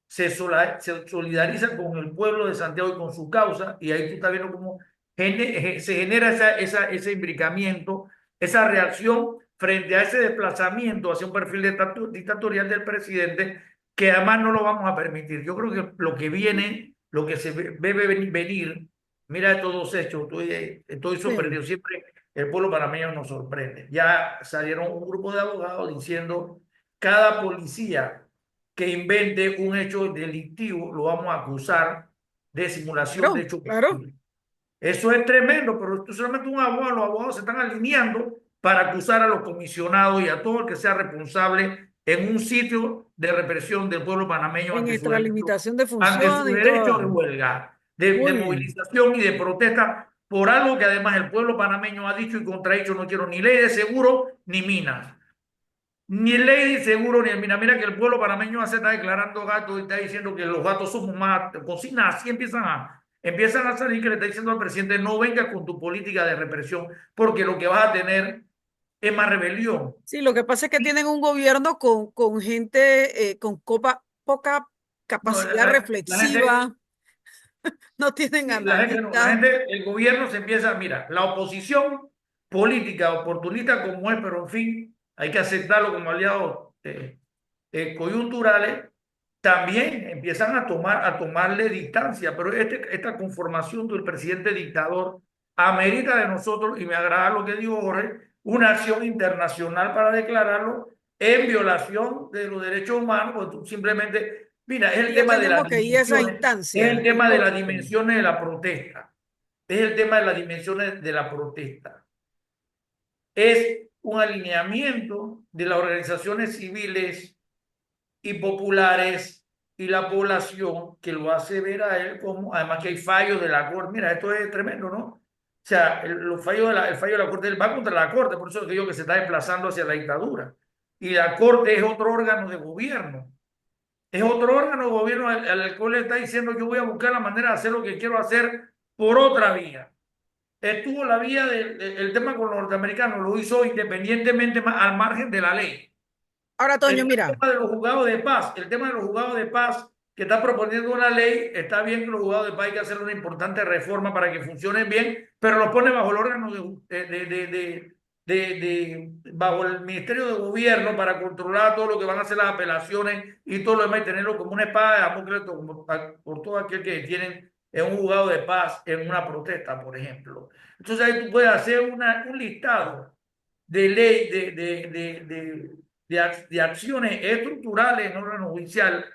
se solidariza con el pueblo de Santiago y con su causa, y ahí tú estás viendo cómo se genera ese imbricamiento, esa reacción frente a ese desplazamiento hacia un perfil dictatorial del presidente, que además no lo vamos a permitir. Yo creo que lo que viene, lo que se debe venir, mira estos dos hechos, estoy Sí. sorprendido, siempre el pueblo panameño nos sorprende. Ya salieron un grupo de abogados diciendo, cada policía que invente un hecho delictivo, lo vamos a acusar de simulación de Claro, hecho claro. posible. Eso es tremendo, pero esto solamente un abogado, los abogados se están alineando para acusar a los comisionados y a todo el que sea responsable en un sitio de represión del pueblo panameño En extralimitación de ante su funciones y derecho de todo. huelga, Muy de bien. movilización y de protesta por algo que además el pueblo panameño ha dicho y contradicho: no quiero ni ley de seguro ni minas. Ni el Lady seguro ni el mira que el pueblo panameño se está declarando gatos y está diciendo que los gatos somos más cocinas, así empiezan a salir, que le está diciendo al presidente: no venga con tu política de represión, porque lo que vas a tener es más rebelión. Sí, lo que pasa es que tienen un gobierno con gente con poca No, capacidad reflexiva, no tienen sí, la gente no, la analistas. gente, el gobierno se empieza, mira, la oposición política oportunista como es, pero en fin, hay que aceptarlo como aliados coyunturales, también empiezan a tomarle distancia, pero esta conformación del presidente dictador amerita de nosotros, y me agrada lo que dijo Jorge, una acción internacional para declararlo en violación de los derechos humanos, porque tú simplemente, mira, es el Y ya tema de las tenemos que ir a esa dimensiones, es instancia, el es tema de las correcto. dimensiones de la protesta, es el tema de las dimensiones de la protesta. Es un alineamiento de las organizaciones civiles y populares y la población, que lo hace ver a él como, además que hay fallos de la Corte. Mira, esto es tremendo, ¿no? O sea, el fallo de la Corte, él va contra la Corte, por eso digo que se está desplazando hacia la dictadura. Y la Corte es otro órgano de gobierno. Es otro órgano de gobierno al cual le está diciendo: yo voy a buscar la manera de hacer lo que quiero hacer por otra vía. Estuvo la vía del tema con los norteamericanos, lo hizo independientemente, al margen de la ley. Ahora, Toño, El mira, tema de los juzgados de paz, el tema de los juzgados de paz que está proponiendo una ley, está bien que los juzgados de paz hay que hacer una importante reforma para que funcionen bien, pero los pone bajo el órgano bajo el Ministerio de Gobierno para controlar todo lo que van a hacer las apelaciones y todo lo demás, y tenerlo como una espada de Damocles por todo aquel que tienen en un juzgado de paz en una protesta, por ejemplo. Entonces ahí tú puedes hacer un listado de ley, de acciones estructurales en órgano judicial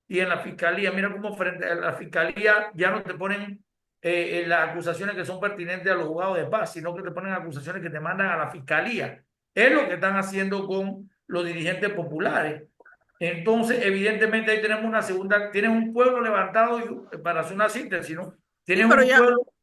y en la fiscalía. Mira cómo frente a la fiscalía ya no te ponen las acusaciones que son pertinentes a los juzgados de paz, sino que te ponen acusaciones que te mandan a la fiscalía. Es lo que están haciendo con los dirigentes populares. Entonces, evidentemente, ahí tenemos una segunda, tienes un pueblo levantado, para hacer una síntesis, ¿no? sí, Tienes pero un ya, pueblo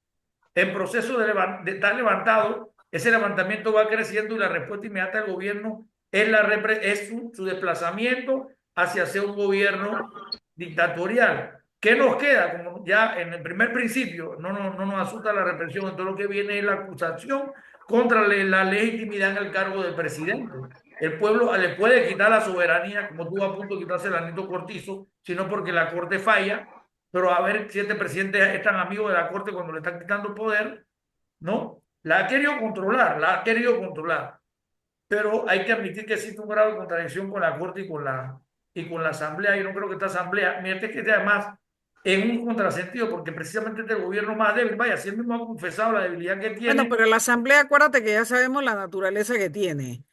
en proceso de estar levantado. Ese levantamiento va creciendo y la respuesta inmediata del gobierno es su desplazamiento hacia ser un gobierno dictatorial. ¿Qué nos queda? Como ya en el primer principio no nos asusta la represión, entonces lo que viene es la acusación contra la legitimidad en el cargo del presidente. el pueblo le puede quitar la soberanía, como tuvo a punto de quitarse el Anito Cortizo, sino porque la Corte falla, pero a ver si este presidente es tan amigo de la Corte cuando le están quitando poder, ¿no? La ha querido controlar, la ha querido controlar, pero hay que admitir que existe un grado de contradicción con la Corte y con la Asamblea. Yo no creo que esta Asamblea, mire, que esté además en un contrasentido, porque precisamente este gobierno más débil, vaya, si él mismo ha confesado la debilidad que Bueno, tiene. pero la Asamblea, acuérdate que ya sabemos la naturaleza que tiene.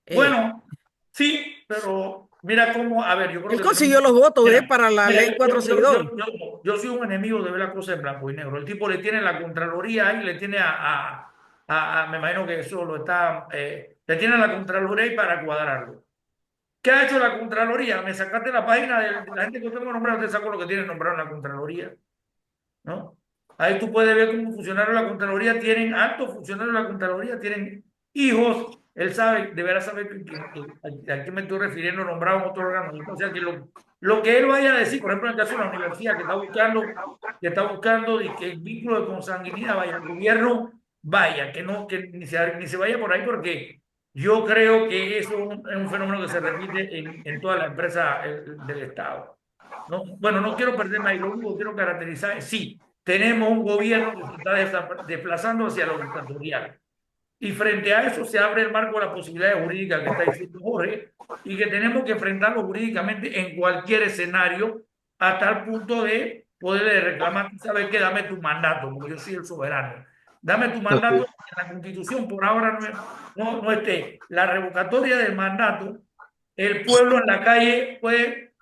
Eh, Bueno, sí, pero mira cómo, a ver, yo creo Él que tenemos, consiguió los votos, mira, para la mira, ley yo, yo, yo, 462. yo, yo soy un enemigo de ver las cosas en blanco y negro. El tipo le tiene la Contraloría ahí, le tiene me imagino que eso lo está, le tiene a la Contraloría ahí para cuadrarlo. ¿Qué ha hecho la Contraloría? Me sacaste la página de la gente que tengo nombrado, te saco lo que tiene nombrado en la Contraloría, ¿no? Ahí tú puedes ver cómo funcionarios de la Contraloría tienen, altos funcionarios de la Contraloría tienen hijos. Él sabe, deberá saber a qué me estoy refiriendo, nombrado en otro órgano. O sea, que lo que él vaya a decir, por ejemplo, en el caso de la universidad, que está buscando y que el vínculo de consanguinidad vaya al gobierno, vaya, que no, que ni se vaya por ahí, porque yo creo que eso es un fenómeno que se repite en toda la empresa del Estado. No, bueno, no quiero perderme ahí, lo único que quiero caracterizar es, sí, tenemos un gobierno que se está desplazando hacia lo dictatorial. Y frente a eso se abre el marco de la posibilidad jurídica que está diciendo Jorge, y que tenemos que enfrentarlo jurídicamente en cualquier escenario, a tal punto de poderle reclamar, ¿sabes qué? Dame tu mandato, porque yo soy el soberano. Dame tu Así mandato, es. en la Constitución por ahora no esté la revocatoria del mandato, el pueblo en la calle puede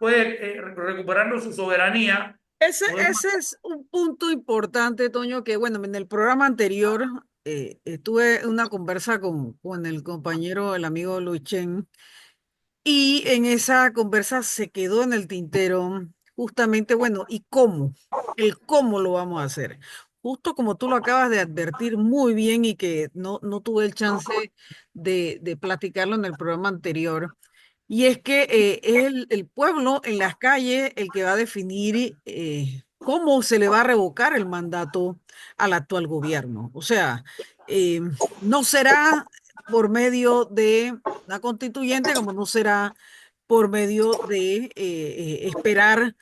recuperando su soberanía. Podemos. Ese es un punto importante, Toño, que bueno, en el programa anterior tuve una conversa con el compañero, el amigo Luis Chen, y en esa conversa se quedó en el tintero justamente, bueno, ¿y cómo? El cómo lo vamos a hacer. Justo como tú lo acabas de advertir muy bien y que no tuve el chance de platicarlo en el programa anterior. Y es que es el pueblo en las calles el que va a definir cómo se le va a revocar el mandato al actual gobierno. O sea, eh, no será por medio de una constituyente, como no será por medio de esperar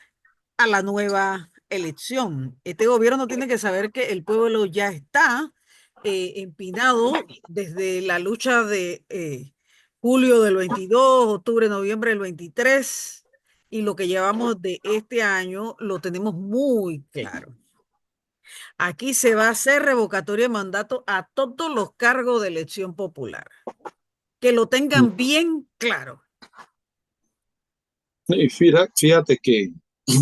a la nueva elección. Este gobierno tiene que saber que el pueblo ya está empinado desde la lucha de julio del 22, octubre, noviembre del 23, y lo que llevamos de este año lo tenemos muy claro. Aquí se va a hacer revocatoria de mandato a todos los cargos de elección popular. Que lo tengan bien claro. Y fíjate que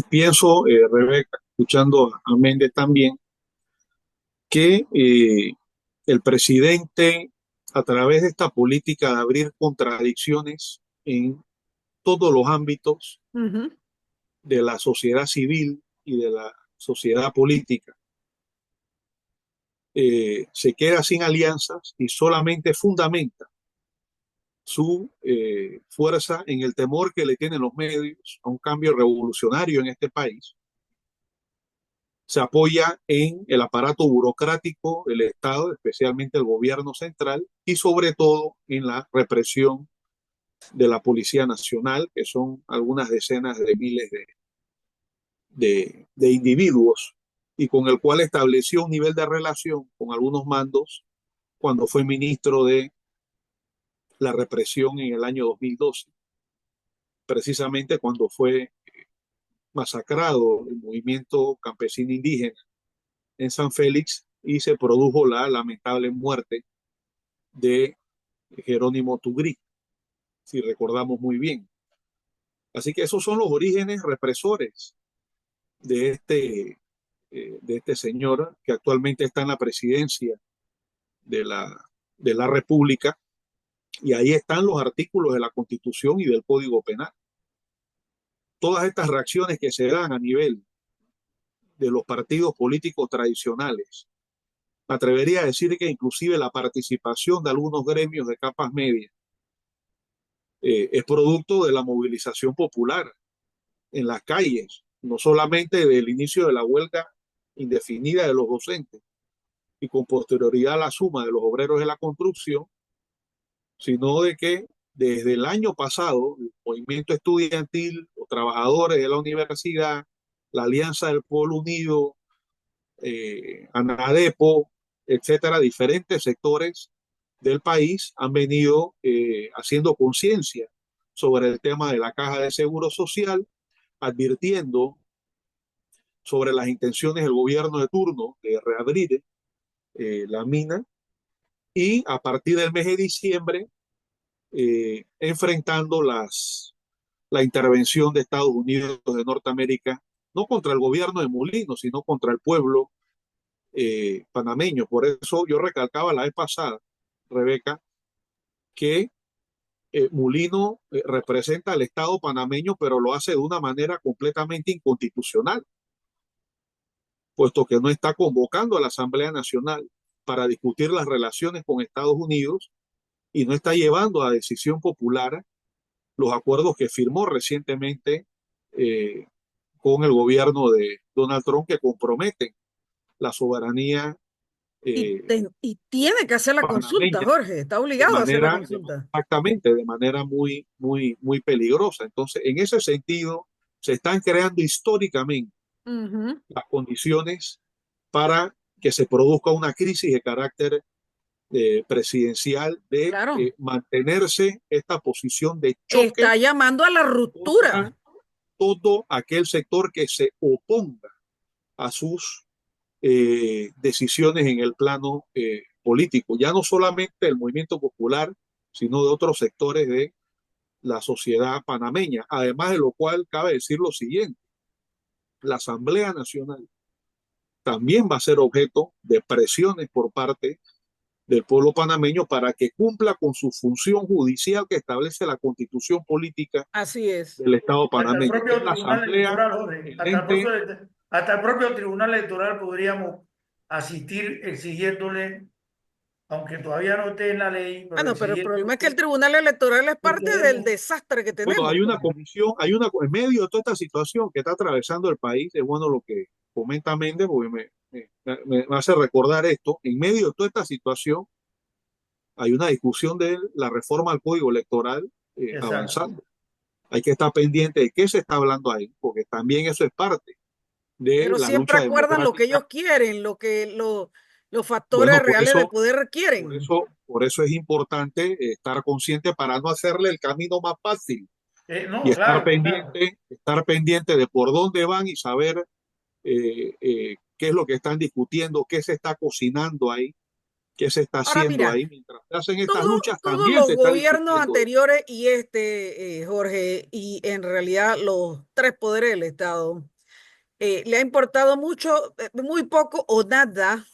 pienso, Rebeca, escuchando a Méndez también, que el presidente, a través de esta política de abrir contradicciones en todos los ámbitos Ujú. de la sociedad civil y de la sociedad política, se queda sin alianzas y solamente fundamenta su fuerza en el temor que le tienen los medios a un cambio revolucionario en este país. Se apoya en el aparato burocrático del Estado, especialmente el gobierno central, y sobre todo en la represión de la Policía Nacional, que son algunas decenas de miles de individuos, y con el cual estableció un nivel de relación con algunos mandos cuando fue ministro de la represión en el año 2012, precisamente cuando fue masacrado el movimiento campesino indígena en San Félix y se produjo la lamentable muerte de Jerónimo Tugrí, si recordamos muy bien. Así que esos son los orígenes represores de este señor que actualmente está en la presidencia de la República, y ahí están los artículos de la Constitución y del Código Penal. Todas estas reacciones que se dan a nivel de los partidos políticos tradicionales, me atrevería a decir que inclusive la participación de algunos gremios de capas medias es producto de la movilización popular en las calles, no solamente del inicio de la huelga indefinida de los docentes y con posterioridad a la suma de los obreros de la construcción, sino de que desde el año pasado, el movimiento estudiantil, los trabajadores de la universidad, la Alianza del Pueblo Unido, ANADEPO, etcétera, diferentes sectores del país han venido haciendo conciencia sobre el tema de la caja de seguro social, advirtiendo sobre las intenciones del gobierno de turno de reabrir la mina y a partir del mes de diciembre enfrentando la intervención de Estados Unidos de Norteamérica, no contra el gobierno de Molino, sino contra el pueblo panameño. Por eso yo recalcaba la vez pasada, Rebeca, que Molino representa al Estado panameño, pero lo hace de una manera completamente inconstitucional, puesto que no está convocando a la Asamblea Nacional para discutir las relaciones con Estados Unidos y no está llevando a decisión popular los acuerdos que firmó recientemente eh, con el gobierno de Donald Trump que comprometen la soberanía Y tiene que hacer la consulta, panameña Jorge, está obligado a hacer la consulta. exactamente, de manera muy, muy, muy peligrosa. Entonces, en ese sentido, se están creando históricamente Ujú, las condiciones para que se produzca una crisis de carácter presidencial de claro, mantenerse esta posición de choque está llamando a la ruptura. contra todo aquel sector que se oponga a sus decisiones en el plano político, ya no solamente del movimiento popular, sino de otros sectores de la sociedad panameña. Además de lo cual, cabe decir lo siguiente, la Asamblea Nacional también va a ser objeto de presiones por parte del pueblo panameño para que cumpla con su función judicial que establece la constitución política Así es. del Estado Hasta el panameño, que es propio la Tribunal Asamblea, Electoral, Jorge, el ente. hasta el propio Tribunal Electoral podríamos asistir exigiéndole, aunque todavía no esté en la ley, pero Bueno, pero el exigiéndole problema es que el Tribunal Electoral es que parte del queremos. desastre que Bueno, tenemos, hay una pues. comisión, en medio de toda esta situación que está atravesando el país, es bueno lo que comenta Méndez, porque me hace recordar esto, en medio de toda esta situación hay una discusión de la reforma al Código Electoral Exacto. avanzando. Hay que estar pendiente de qué se está hablando ahí, porque también eso es parte de Pero la siempre lucha acuerdan lo que democrática. ellos quieren, lo que los factores Bueno, reales del poder requieren. por eso es importante estar consciente para no hacerle el camino más fácil y No, claro, claro. estar pendiente de por dónde van y saber qué es lo que están discutiendo, qué se está cocinando ahí, qué se está Ahora haciendo mira, ahí. Mientras se hacen estas luchas, todos también los se está gobiernos discutiendo esto. anteriores y Jorge, y en realidad los tres poderes del Estado, le ha importado mucho, muy poco o nada,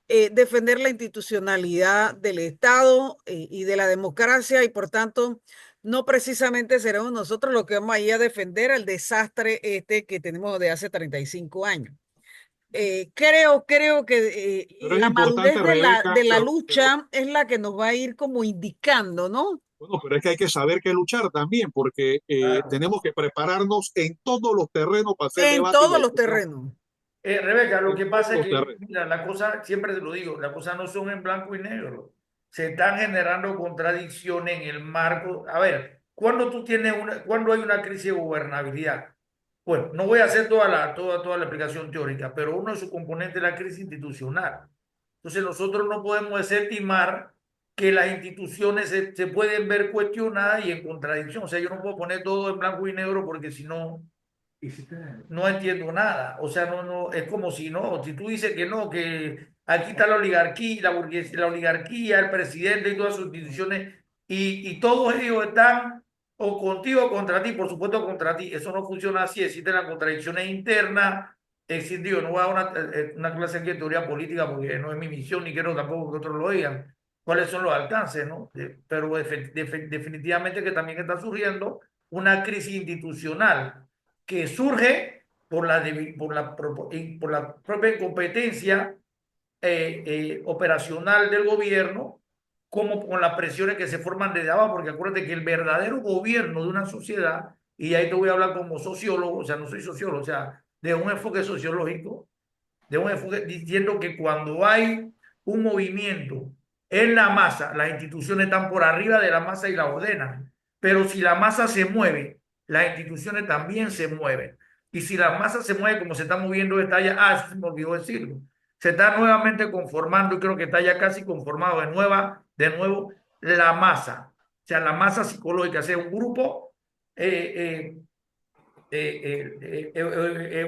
defender la institucionalidad del Estado y de la democracia y por tanto no precisamente seremos nosotros los que vamos a ir a defender el desastre que tenemos de hace 35 años. Creo que Pero es la importante, madurez de Rebeca, la lucha es la que nos va a ir como indicando, ¿no? bueno, pero es que hay que saber qué luchar también, porque Claro. tenemos que prepararnos en todos los terrenos para hacer En debate y la todos los discusión, terrenos. Rebeca, lo en que todos pasa es los que, terrenos. mira, la cosa, siempre te lo digo, las cosas no son en blanco y negro. Se están generando contradicciones en el marco. A ver, cuando hay una crisis de gobernabilidad, bueno, no voy a hacer toda la explicación teórica, pero uno de sus componentes es la crisis institucional. Entonces nosotros no podemos desestimar que las instituciones se pueden ver cuestionadas y en contradicción. O sea, yo no puedo poner todo en blanco y negro porque si no no entiendo nada. O sea, no, es como si no, si tú dices que no, que aquí está la oligarquía, la burguesía, la oligarquía, el presidente y todas sus instituciones, y todos ellos están o contigo o contra ti, por supuesto contra ti. Eso no funciona así, existen las contradicciones internas. Digo, no voy a dar una clase aquí de teoría política porque no es mi misión, ni quiero tampoco que otros lo digan. ¿Cuáles son los alcances, no? Pero definitivamente que también está surgiendo una crisis institucional que surge por la propia incompetencia operacional del gobierno, como con las presiones que se forman desde abajo, porque acuérdate que el verdadero gobierno de una sociedad, y ahí te voy a hablar como sociólogo, o sea, no soy sociólogo, o sea, de un enfoque sociológico, de un enfoque diciendo que cuando hay un movimiento en la masa, las instituciones están por arriba de la masa y la ordenan. Pero si la masa se mueve, las instituciones también se mueven. Y si la masa se mueve como se está moviendo esta ya, eso se me olvidó decirlo, se está nuevamente conformando, y creo que está ya casi conformado de nuevo la masa. O sea, la masa psicológica, o sea, un grupo eh,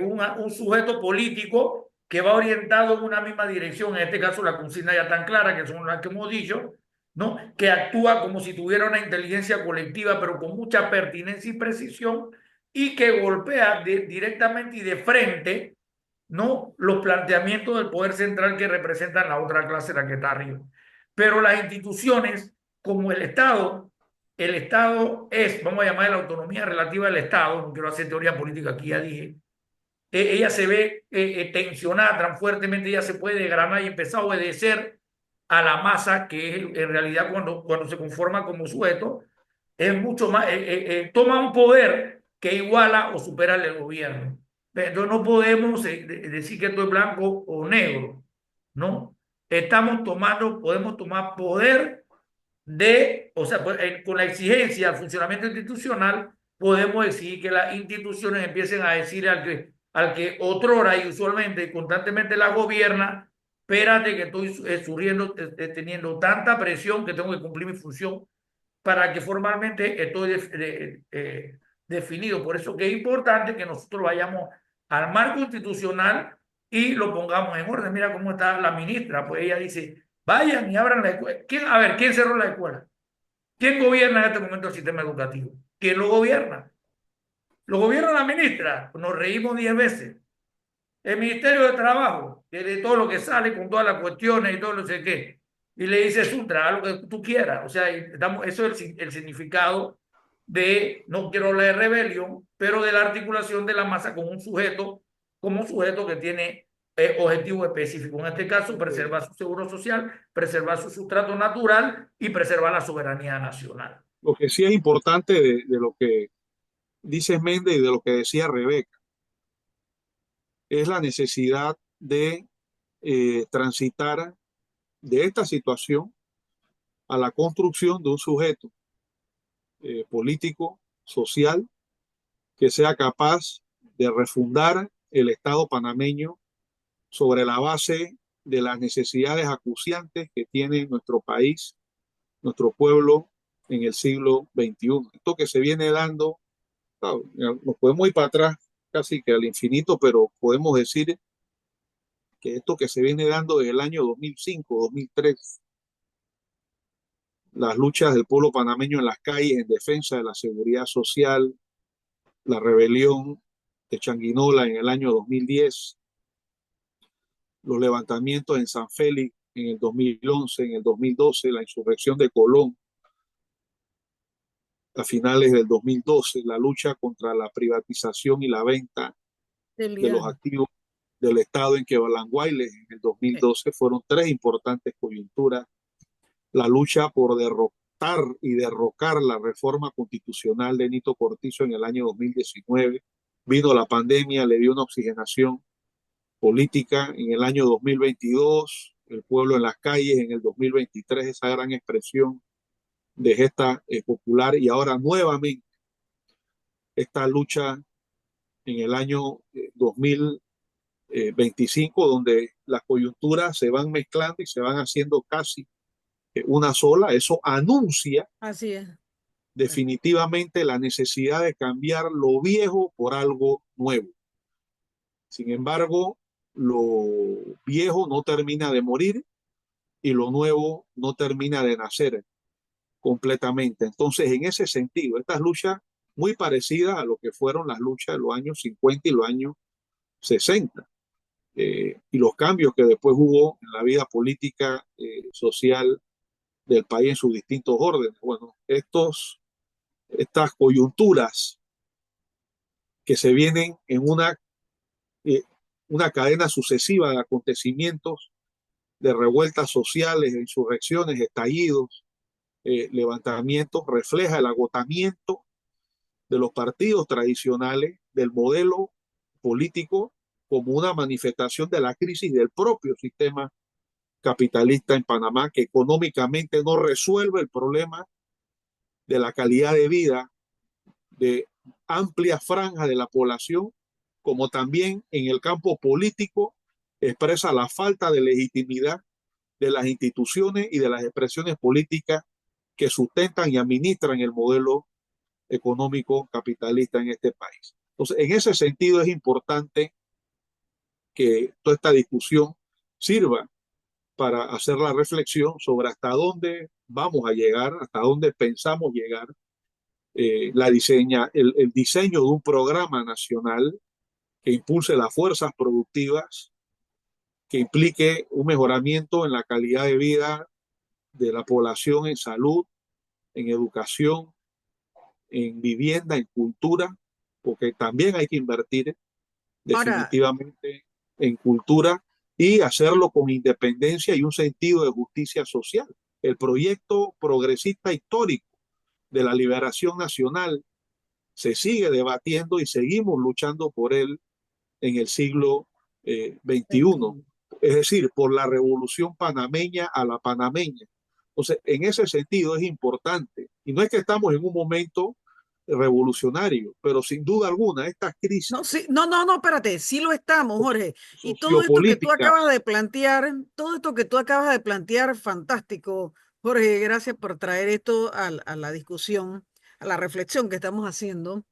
un sujeto político que va orientado en una misma dirección, en este caso la consigna ya tan clara, que son las que hemos dicho, ¿no? Que actúa como si tuviera una inteligencia colectiva, pero con mucha pertinencia y precisión, y que golpea directamente y de frente, ¿no? Los planteamientos del poder central que representan la otra clase, la que está arriba. Pero las instituciones, como el Estado es, vamos a llamar la autonomía relativa del Estado, no quiero hacer teoría política aquí, ya dije, ella se ve tensionada tan fuertemente, ella se puede desgranar y empezar a obedecer a la masa, que es en realidad cuando se conforma como sujeto, es mucho más, toma un poder que iguala o supera el del gobierno. Entonces no podemos decir que esto es blanco o negro, ¿no? Podemos tomar poder o sea, pues, con la exigencia al funcionamiento institucional, podemos exigir que las instituciones empiecen a decir al que otrora y usualmente y constantemente la gobierna, espérate que estoy surgiendo, teniendo tanta presión que tengo que cumplir mi función para que formalmente estoy definido. Por eso que es importante que nosotros vayamos al marco institucional y lo pongamos en orden. Mira cómo está la ministra, pues ella dice, vayan y abran la escuela. A ver, ¿quién cerró la escuela? ¿Quién gobierna en este momento el sistema educativo? ¿Quién lo gobierna? ¿Lo gobierna la ministra? Nos reímos 10 veces. El Ministerio de Trabajo, que de todo lo que sale con todas las cuestiones y todo lo sé qué. Y le dice, Sutra, haz lo que tú quieras. O sea, eso es el significado de, no quiero hablar de rebelión, pero de la articulación de la masa con un sujeto, como un sujeto que tiene objetivos específicos. En este caso, preservar su seguro social, preservar su sustrato natural y preservar la soberanía nacional. Lo que sí es importante de lo que dice Méndez y de lo que decía Rebeca es la necesidad de transitar de esta situación a la construcción de un sujeto político, social, que sea capaz de refundar el Estado panameño sobre la base de las necesidades acuciantes que tiene nuestro país, nuestro pueblo en el siglo XXI. Esto que se viene dando, claro, nos podemos ir para atrás casi que al infinito, pero podemos decir que esto que se viene dando desde el año 2005, 2003, las luchas del pueblo panameño en las calles en defensa de la seguridad social, la rebelión de Changuinola en el año 2010, los levantamientos en San Félix en el 2011, en el 2012, la insurrección de Colón a finales del 2012, la lucha contra la privatización y la venta de los activos del Estado en Quebalanguayles en el 2012 fueron tres importantes coyunturas. La lucha por derrotar y derrocar la reforma constitucional de Nito Cortizo en el año 2019. Vino la pandemia, le dio una oxigenación política en el año 2022, el pueblo en las calles en el 2023, esa gran expresión de gesta popular, y ahora nuevamente esta lucha en el año 2025, donde las coyunturas se van mezclando y se van haciendo casi una sola. Eso anuncia Así es. definitivamente la necesidad de cambiar lo viejo por algo nuevo. Sin embargo, lo viejo no termina de morir y lo nuevo no termina de nacer completamente. Entonces, en ese sentido, estas luchas muy parecidas a lo que fueron las luchas de los años 50 y los años 60, y los cambios que después hubo en la vida política, social del país en sus distintos órdenes. Bueno, estas coyunturas que se vienen en una cadena sucesiva de acontecimientos, de revueltas sociales, de insurrecciones, estallidos, levantamientos, refleja el agotamiento de los partidos tradicionales, del modelo político, como una manifestación de la crisis del propio sistema capitalista en Panamá que económicamente no resuelve el problema de la calidad de vida de amplias franjas de la población, como también en el campo político expresa la falta de legitimidad de las instituciones y de las expresiones políticas que sustentan y administran el modelo económico capitalista en este país. Entonces, en ese sentido es importante que toda esta discusión sirva para hacer la reflexión sobre hasta dónde vamos a llegar, hasta dónde pensamos llegar, el diseño de un programa nacional que impulse las fuerzas productivas, que implique un mejoramiento en la calidad de vida de la población en salud, en educación, en vivienda, en cultura, porque también hay que invertir Ahora, definitivamente en cultura y hacerlo con independencia y un sentido de justicia social. El proyecto progresista histórico de la liberación nacional se sigue debatiendo y seguimos luchando por él en el siglo XXI, entiendo. es decir, por la revolución panameña a la panameña. Entonces, en ese sentido es importante, y no es que estamos en un momento revolucionario, pero sin duda alguna, esta No, crisis sí, no, no, no, espérate, sí lo estamos, Jorge. Y todo esto que tú sociopolítica, acabas de plantear, todo esto que tú acabas de plantear, fantástico, Jorge, gracias por traer esto a la discusión, a la reflexión que estamos haciendo.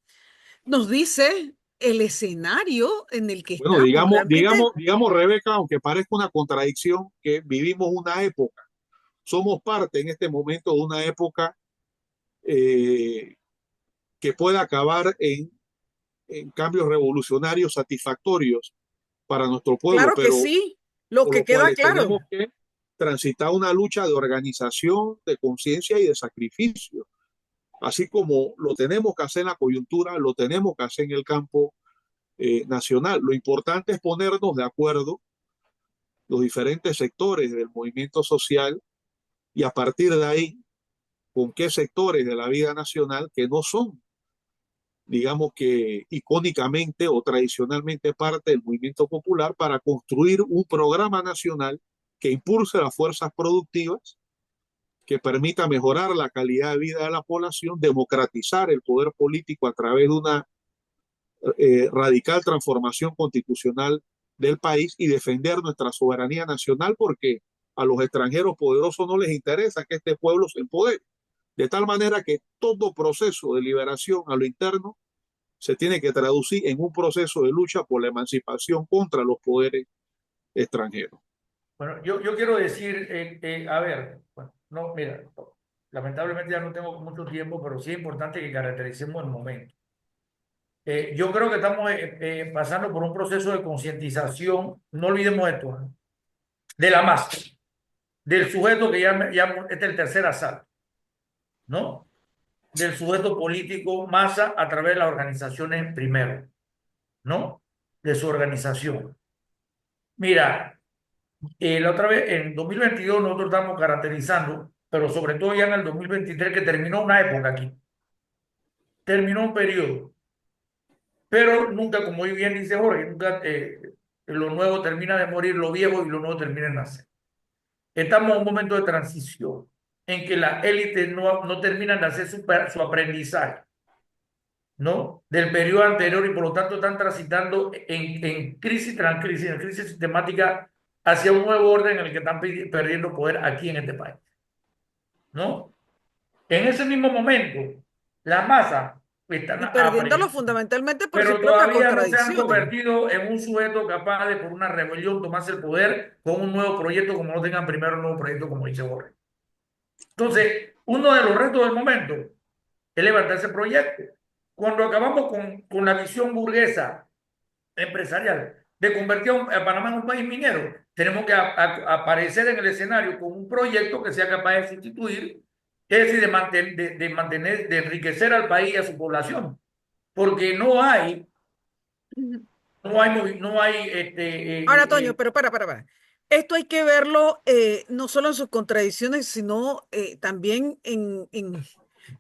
Nos dice el escenario en el que bueno, estamos. Realmente, digamos, Rebeca, aunque parezca una contradicción, que vivimos una época, somos parte en este momento de una época eh, que puede acabar en cambios revolucionarios satisfactorios para nuestro pueblo, claro que pero sí, lo por que lo queda cual claro. tenemos que transitar una lucha de organización, de conciencia y de sacrificio. Así como lo tenemos que hacer en la coyuntura, lo tenemos que hacer en el campo nacional. Lo importante es ponernos de acuerdo los diferentes sectores del movimiento social y a partir de ahí, con qué sectores de la vida nacional que no son, digamos que icónicamente o tradicionalmente parte del movimiento popular para construir un programa nacional que impulse las fuerzas productivas, que permita mejorar la calidad de vida de la población, democratizar el poder político a través de una radical transformación constitucional del país y defender nuestra soberanía nacional porque a los extranjeros poderosos no les interesa que este pueblo se empodere. De tal manera que todo proceso de liberación a lo interno se tiene que traducir en un proceso de lucha por la emancipación contra los poderes extranjeros. Bueno, yo quiero decir, a ver, bueno, no, mira, lamentablemente ya no tengo mucho tiempo, pero sí es importante que caractericemos el momento. Yo creo que estamos pasando por un proceso de concientización, no olvidemos esto, ¿no? De la masa, del sujeto que ya este es el tercer asalto, ¿no? Del sujeto político masa a través de las organizaciones primero, ¿no? De su organización. Mira, la otra vez, en 2022 nosotros estamos caracterizando, pero sobre todo ya en el 2023 que terminó una época aquí, terminó un periodo, pero nunca, como muy bien dice Jorge, nunca lo nuevo termina de morir, lo viejo y lo nuevo termina de nacer. Estamos en un momento de transición en que las élites no terminan de hacer su aprendizaje, ¿no? Del periodo anterior y por lo tanto están transitando en crisis tras crisis, en crisis sistemática hacia un nuevo orden en el que están perdiendo poder aquí en este país, ¿no? En ese mismo momento, la masa están Y perdiéndolo fundamentalmente por sus pero propias todavía no se han contradicciones. convertido en un sujeto capaz de, por una rebelión, tomarse el poder con un nuevo proyecto, como no tengan primero un nuevo proyecto, como dice Borges. Entonces, uno de los retos del momento es levantar ese proyecto. Cuando acabamos con la visión burguesa empresarial de convertir a Panamá en un país minero, tenemos que aparecer en el escenario con un proyecto que sea capaz de sustituir, es decir, de mantener, de enriquecer al país y a su población. Porque no hay Ahora, Toño, pero para. Esto hay que verlo no solo en sus contradicciones, sino también en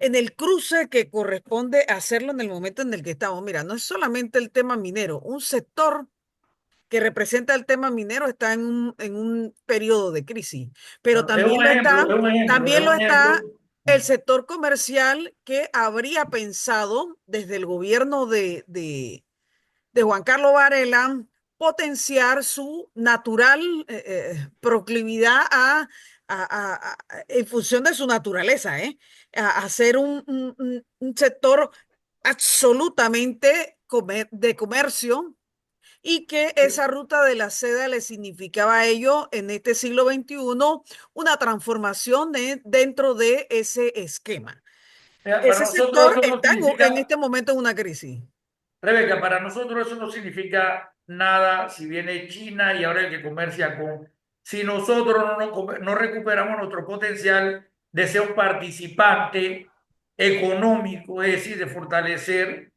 el cruce que corresponde hacerlo en el momento en el que estamos. Mira, no es solamente el tema minero, un sector que representa el tema minero está en un periodo de crisis, pero Bueno, es un ejemplo, es un ejemplo, es también lo un está ejemplo. el sector comercial que habría pensado desde el gobierno de Juan Carlos Varela potenciar su natural proclividad en función de su naturaleza, a hacer un sector absolutamente de comercio y que esa ruta de la seda le significaba a ellos en este siglo XXI una transformación dentro de ese esquema. Para Ese nosotros sector eso no está en significa, este momento en una crisis. Rebeca, para nosotros eso no significa nada si viene China y ahora el que comercia con... Si nosotros no recuperamos nuestro potencial de ser un participante económico, es decir, de fortalecer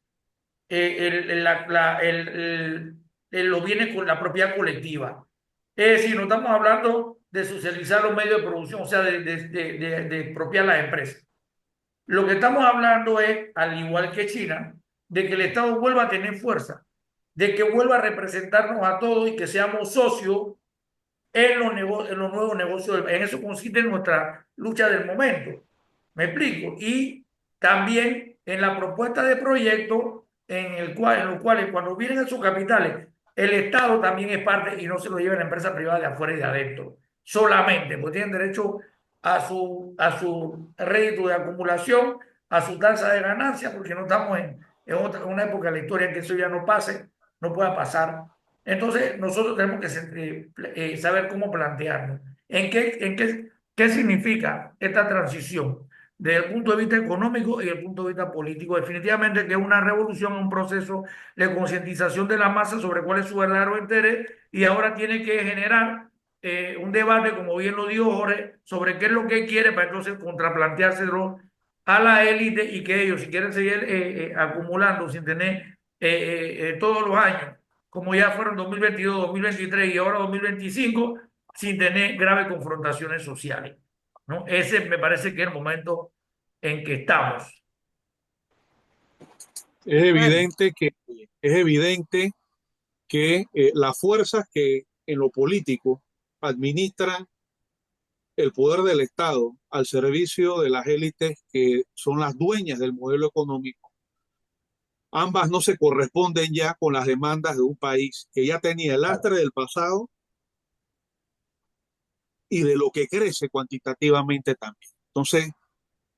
los bienes con la propiedad colectiva. Es decir, no estamos hablando de socializar los medios de producción, o sea, de expropiar las empresas. Lo que estamos hablando es, al igual que China, de que el Estado vuelva a tener fuerza, de que vuelva a representarnos a todos y que seamos socios en los nuevos negocios. En eso consiste nuestra lucha del momento. ¿Me explico? Y también en la propuesta de proyecto en los cuales cuando vienen a sus capitales, el Estado también es parte y no se lo lleva la empresa privada de afuera y de adentro. Solamente, porque tienen derecho a su rédito de acumulación, a su tasa de ganancia, porque no estamos en una época de la historia en que eso ya no pase, no pueda pasar. Entonces, nosotros tenemos que saber cómo plantearnos. ¿Qué significa esta transición? Desde el punto de vista económico y el punto de vista político, definitivamente que es una revolución, un proceso de concientización de la masa sobre cuál es su verdadero interés y ahora tiene que generar un debate, como bien lo dijo Jorge, sobre qué es lo que quiere para entonces contraplanteárselo a la élite y que ellos, si quieren seguir acumulando sin tener todos los años como ya fueron 2022, 2023 y ahora 2025, sin tener graves confrontaciones sociales, ¿no? Ese me parece que es el momento en que estamos. Es Bueno, evidente que las fuerzas que en lo político administran el poder del Estado al servicio de las élites que son las dueñas del modelo económico, ambas no se corresponden ya con las demandas de un país que ya tenía el lastre del pasado y de lo que crece cuantitativamente también. Entonces,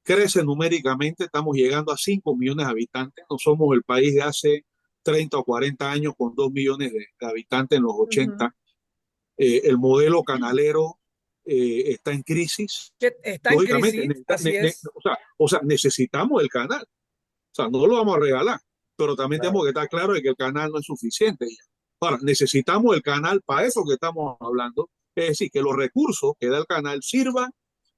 crece numéricamente, estamos llegando a 5 millones de habitantes, no somos el país de hace 30 o 40 años con 2 millones de habitantes en los ujú, 80. El modelo canalero está en crisis. que está en Lógicamente, crisis, así es. necesitamos el canal, o sea, no lo vamos a regalar, pero también tenemos Claro. que estar claros de que el canal no es suficiente. Ahora, necesitamos el canal para eso que estamos hablando, es decir, que los recursos que da el canal sirvan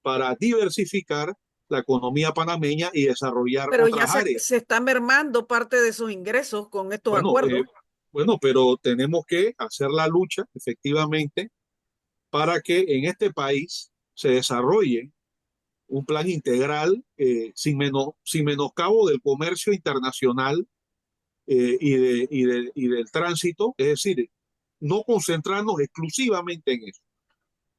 para diversificar la economía panameña y desarrollar Pero ya otras áreas. se está mermando parte de sus ingresos con estos Bueno, acuerdos. pero tenemos que hacer la lucha efectivamente para que en este país se desarrolle un plan integral sin menoscabo del comercio internacional y del tránsito, es decir, no concentrarnos exclusivamente en eso.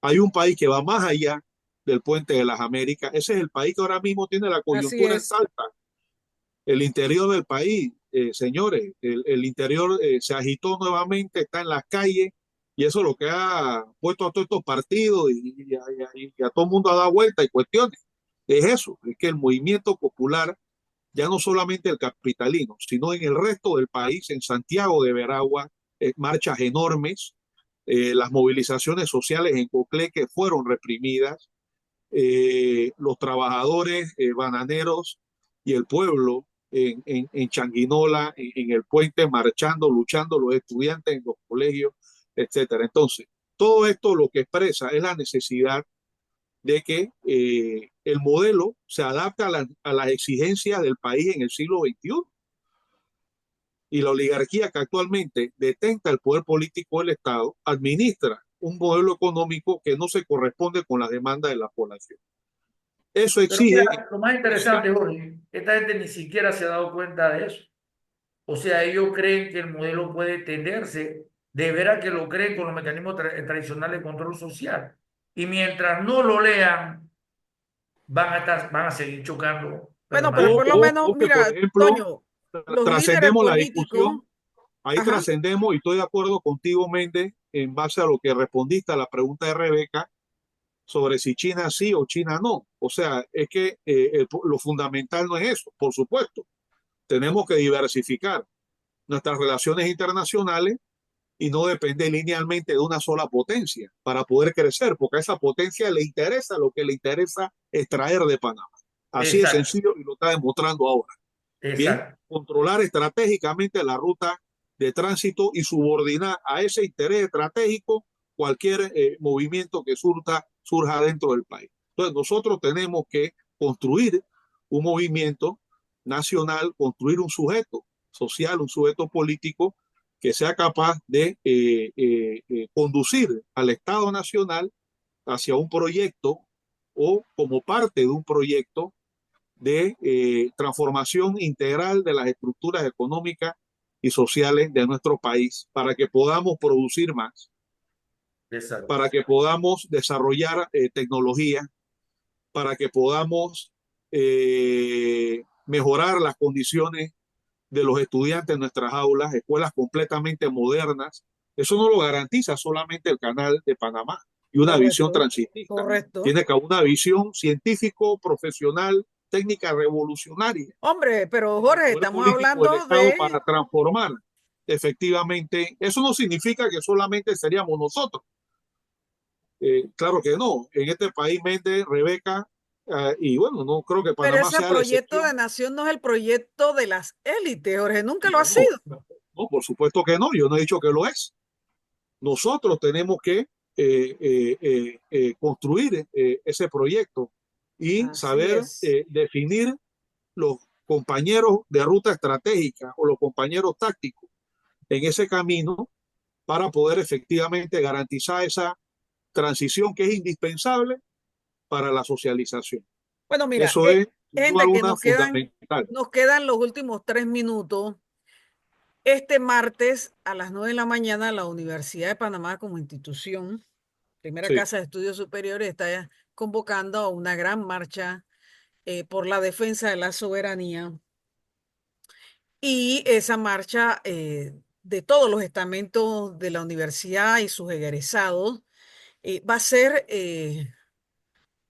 Hay un país que va más allá del puente de las Américas, ese es el país que ahora mismo tiene la Así coyuntura en es. Salta, el interior del país, señores, el interior se agitó nuevamente, está en las calles, y eso es lo que ha puesto a todos estos partidos y a todo el mundo a dar vuelta y cuestiones. Es eso, es que el movimiento popular, ya no solamente el capitalino, sino en el resto del país, en Santiago de Veragua, marchas enormes, las movilizaciones sociales en Coclé que fueron reprimidas, los trabajadores bananeros y el pueblo en Changuinola, en el puente, marchando, luchando, los estudiantes en los colegios, etcétera. Entonces, todo esto lo que expresa es la necesidad de que el modelo se adapte a las exigencias del país en el siglo XXI. Y la oligarquía que actualmente detenta el poder político del Estado administra un modelo económico que no se corresponde con las demandas de la población. Eso Pero mira, exige, lo más esa, interesante, Jorge, esta gente ni siquiera se ha dado cuenta de eso. O sea, ellos creen que el modelo puede tenderse de veras que lo creen con los mecanismos tradicionales de control social. Y mientras no lo lean, van a seguir chocando, pero Bueno, pero nada. por lo menos, O que, por mira, ejemplo, Toño, los líderes trascendemos la políticos, discusión, ahí ajá, trascendemos y estoy de acuerdo contigo, Méndez, en base a lo que respondiste a la pregunta de Rebeca sobre si China sí o China no. O sea, es que lo fundamental no es eso, por supuesto. Tenemos que diversificar nuestras relaciones internacionales y no depender linealmente de una sola potencia para poder crecer, porque a esa potencia le interesa lo que le interesa extraer de Panamá. Así de Exacto, sencillo y lo está demostrando ahora. Bien, exacto, controlar estratégicamente la ruta de tránsito y subordinar a ese interés estratégico cualquier movimiento que surja dentro del país. Entonces, nosotros tenemos que construir un movimiento nacional, construir un sujeto social, un sujeto político que sea capaz de conducir al Estado Nacional hacia un proyecto o como parte de un proyecto de transformación integral de las estructuras económicas y sociales de nuestro país para que podamos producir más, exacto. para que podamos desarrollar tecnología, para que podamos mejorar las condiciones de los estudiantes en nuestras aulas, escuelas completamente modernas. Eso no lo garantiza solamente el Canal de Panamá y una visión correcto, transitista. correcto. Tiene que haber una visión científico, profesional, técnica revolucionaria Hombre, pero en el Jorge, poder estamos político del hablando Estado de, para transformar efectivamente. Eso no significa que solamente seríamos nosotros. Claro que no. En este país, Méndez, Rebeca, y bueno, no creo que pero Panamá ese sea la proyecto de excepción. nación no es el proyecto de las élites, Jorge, nunca lo ha No, sido. no, por supuesto que no. Yo no he dicho que lo es. Nosotros tenemos que construir ese proyecto y Así saber es. definir los compañeros de ruta estratégica o los compañeros tácticos en ese camino para poder efectivamente garantizar esa transición que es indispensable para la socialización. Bueno, mira, Eso es, sin duda gente, que alguna, fundamental. nos quedan los últimos 3 minutos. Este martes a las 9 de la mañana, la Universidad de Panamá como institución, primera Sí. casa de estudios superiores, está convocando a una gran marcha por la defensa de la soberanía. Y esa marcha de todos los estamentos de la universidad y sus egresados va a ser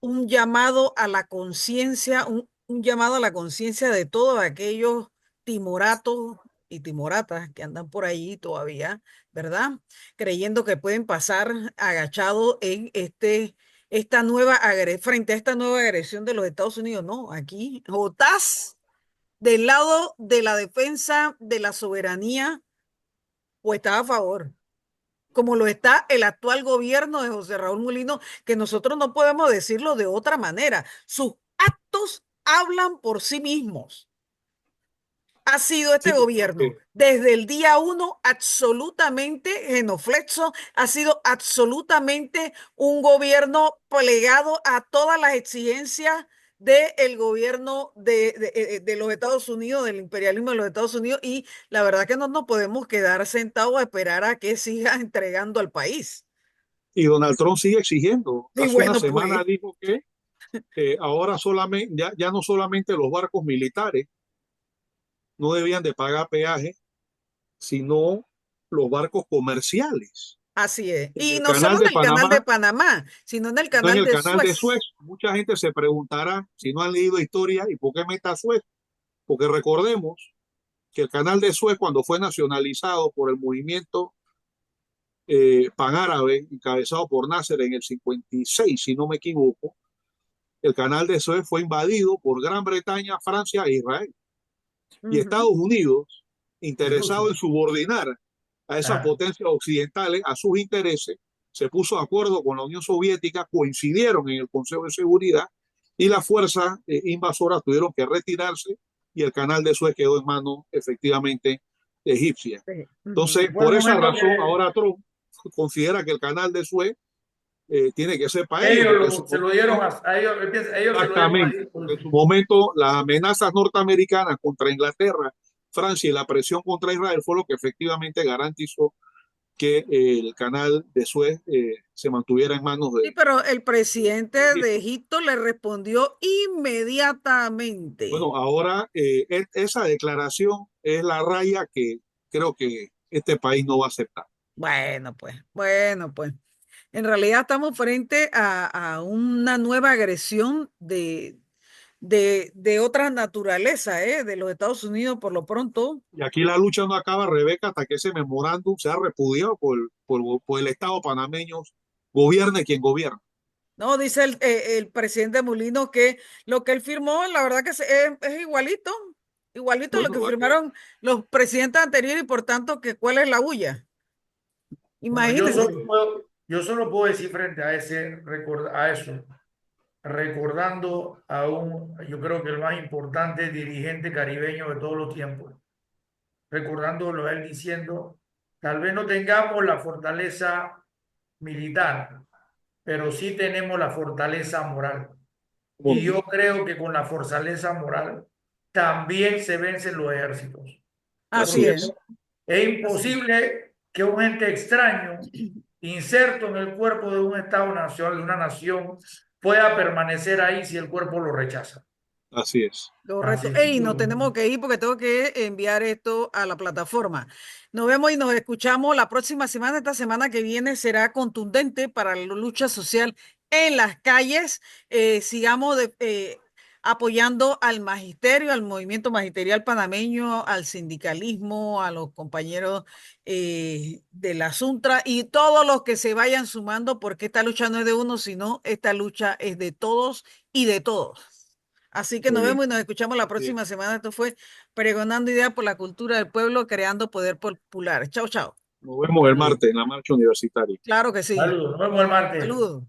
un llamado a la conciencia, un llamado a la conciencia de todos aquellos timoratos y timoratas que andan por ahí todavía, ¿verdad? Creyendo que pueden pasar agachados en frente a esta nueva agresión de los Estados Unidos. No, aquí, o estás del lado de la defensa de la soberanía o estás a favor, como lo está el actual gobierno de José Raúl Mulino, que nosotros no podemos decirlo de otra manera. Sus actos hablan por sí mismos. Ha sido este Sí, yo creo gobierno que desde el día uno absolutamente genoflexo, ha sido absolutamente un gobierno plegado a todas las exigencias del gobierno de los Estados Unidos, del imperialismo de los Estados Unidos, y la verdad que no nos podemos quedar sentados a esperar a que siga entregando al país. y Donald Trump sigue exigiendo. Y Hace una bueno, pues semana dijo que ahora solamente, ya no solamente los barcos militares no debían de pagar peaje, sino los barcos comerciales. así es. En Y el no solo canal de en el canal de Panamá, Panamá, sino en el no en canal el de canal de Suez. Suez. Mucha gente se preguntará, si no han leído historia, ¿y por qué meta Suez? Porque recordemos que el canal de Suez, cuando fue nacionalizado por el movimiento panárabe, encabezado por Nasser en el 56, si no me equivoco, el canal de Suez fue invadido por Gran Bretaña, Francia e Israel. Y Ujú. Estados Unidos, Y interesado Rusia. en subordinar a esas Ah, potencias occidentales a sus intereses, se puso de acuerdo con la Unión Soviética, coincidieron en el Consejo de Seguridad y las fuerzas invasoras tuvieron que retirarse y el canal de Suez quedó en manos efectivamente egipcias. Sí. Ujú. Entonces, fue el por esa momento razón, que ahora Trump considera que el canal de Suez tiene que ser para ellos, porque en su se lo dieron momento, a ellos, ellos se lo dieron a exactamente, ellos. porque en su momento las amenazas norteamericanas contra Inglaterra, Francia y la presión contra Israel fue lo que efectivamente garantizó que el canal de Suez se mantuviera en manos Sí, pero el presidente de de Egipto. Egipto le respondió inmediatamente. Bueno, ahora esa declaración es la raya que creo que este país no va a aceptar. Bueno, pues. En realidad estamos frente a una nueva agresión de otra naturaleza, ¿eh? De los Estados Unidos por lo pronto. Y aquí la lucha no acaba, Rebeca, hasta que ese memorándum sea repudiado por el Estado panameño, gobierne quien gobierna. No, dice el presidente Molino que lo que él firmó, la verdad que es igualito, igualito a lo que Bueno, firmaron los presidentes anteriores y por tanto que cuál es la huya. Bueno, Imagínense. yo solo puedo decir frente a a eso, recordando a yo creo que el más importante dirigente caribeño de todos los tiempos, recordándolo a él diciendo, tal vez no tengamos la fortaleza militar, pero sí tenemos la fortaleza moral. Y bueno, yo creo que con la fortaleza moral también se vencen los ejércitos. Así así Porque es, es, es así es. imposible que un ente extraño, inserto en el cuerpo de un Estado nacional, de una nación, pueda permanecer ahí si el cuerpo lo rechaza. así es. Correcto. Así es. Ey, nos tenemos que ir porque tengo que enviar esto a la plataforma. Nos vemos y nos escuchamos la próxima semana. Esta semana que viene será contundente para la lucha social en las calles. Sigamos apoyando al magisterio, al movimiento magisterial panameño, al sindicalismo, a los compañeros de la Suntra y todos los que se vayan sumando porque esta lucha no es de uno, sino esta lucha es de todos y de todos. Así que Muy nos bien, vemos y nos escuchamos la así próxima es. semana. Esto fue Pregonando Ideas por la Cultura del Pueblo, creando poder popular. Chao, chao. Nos vemos el Saludos. martes en la marcha universitaria. Claro que sí. Saludos. Nos vemos el martes. Saludos.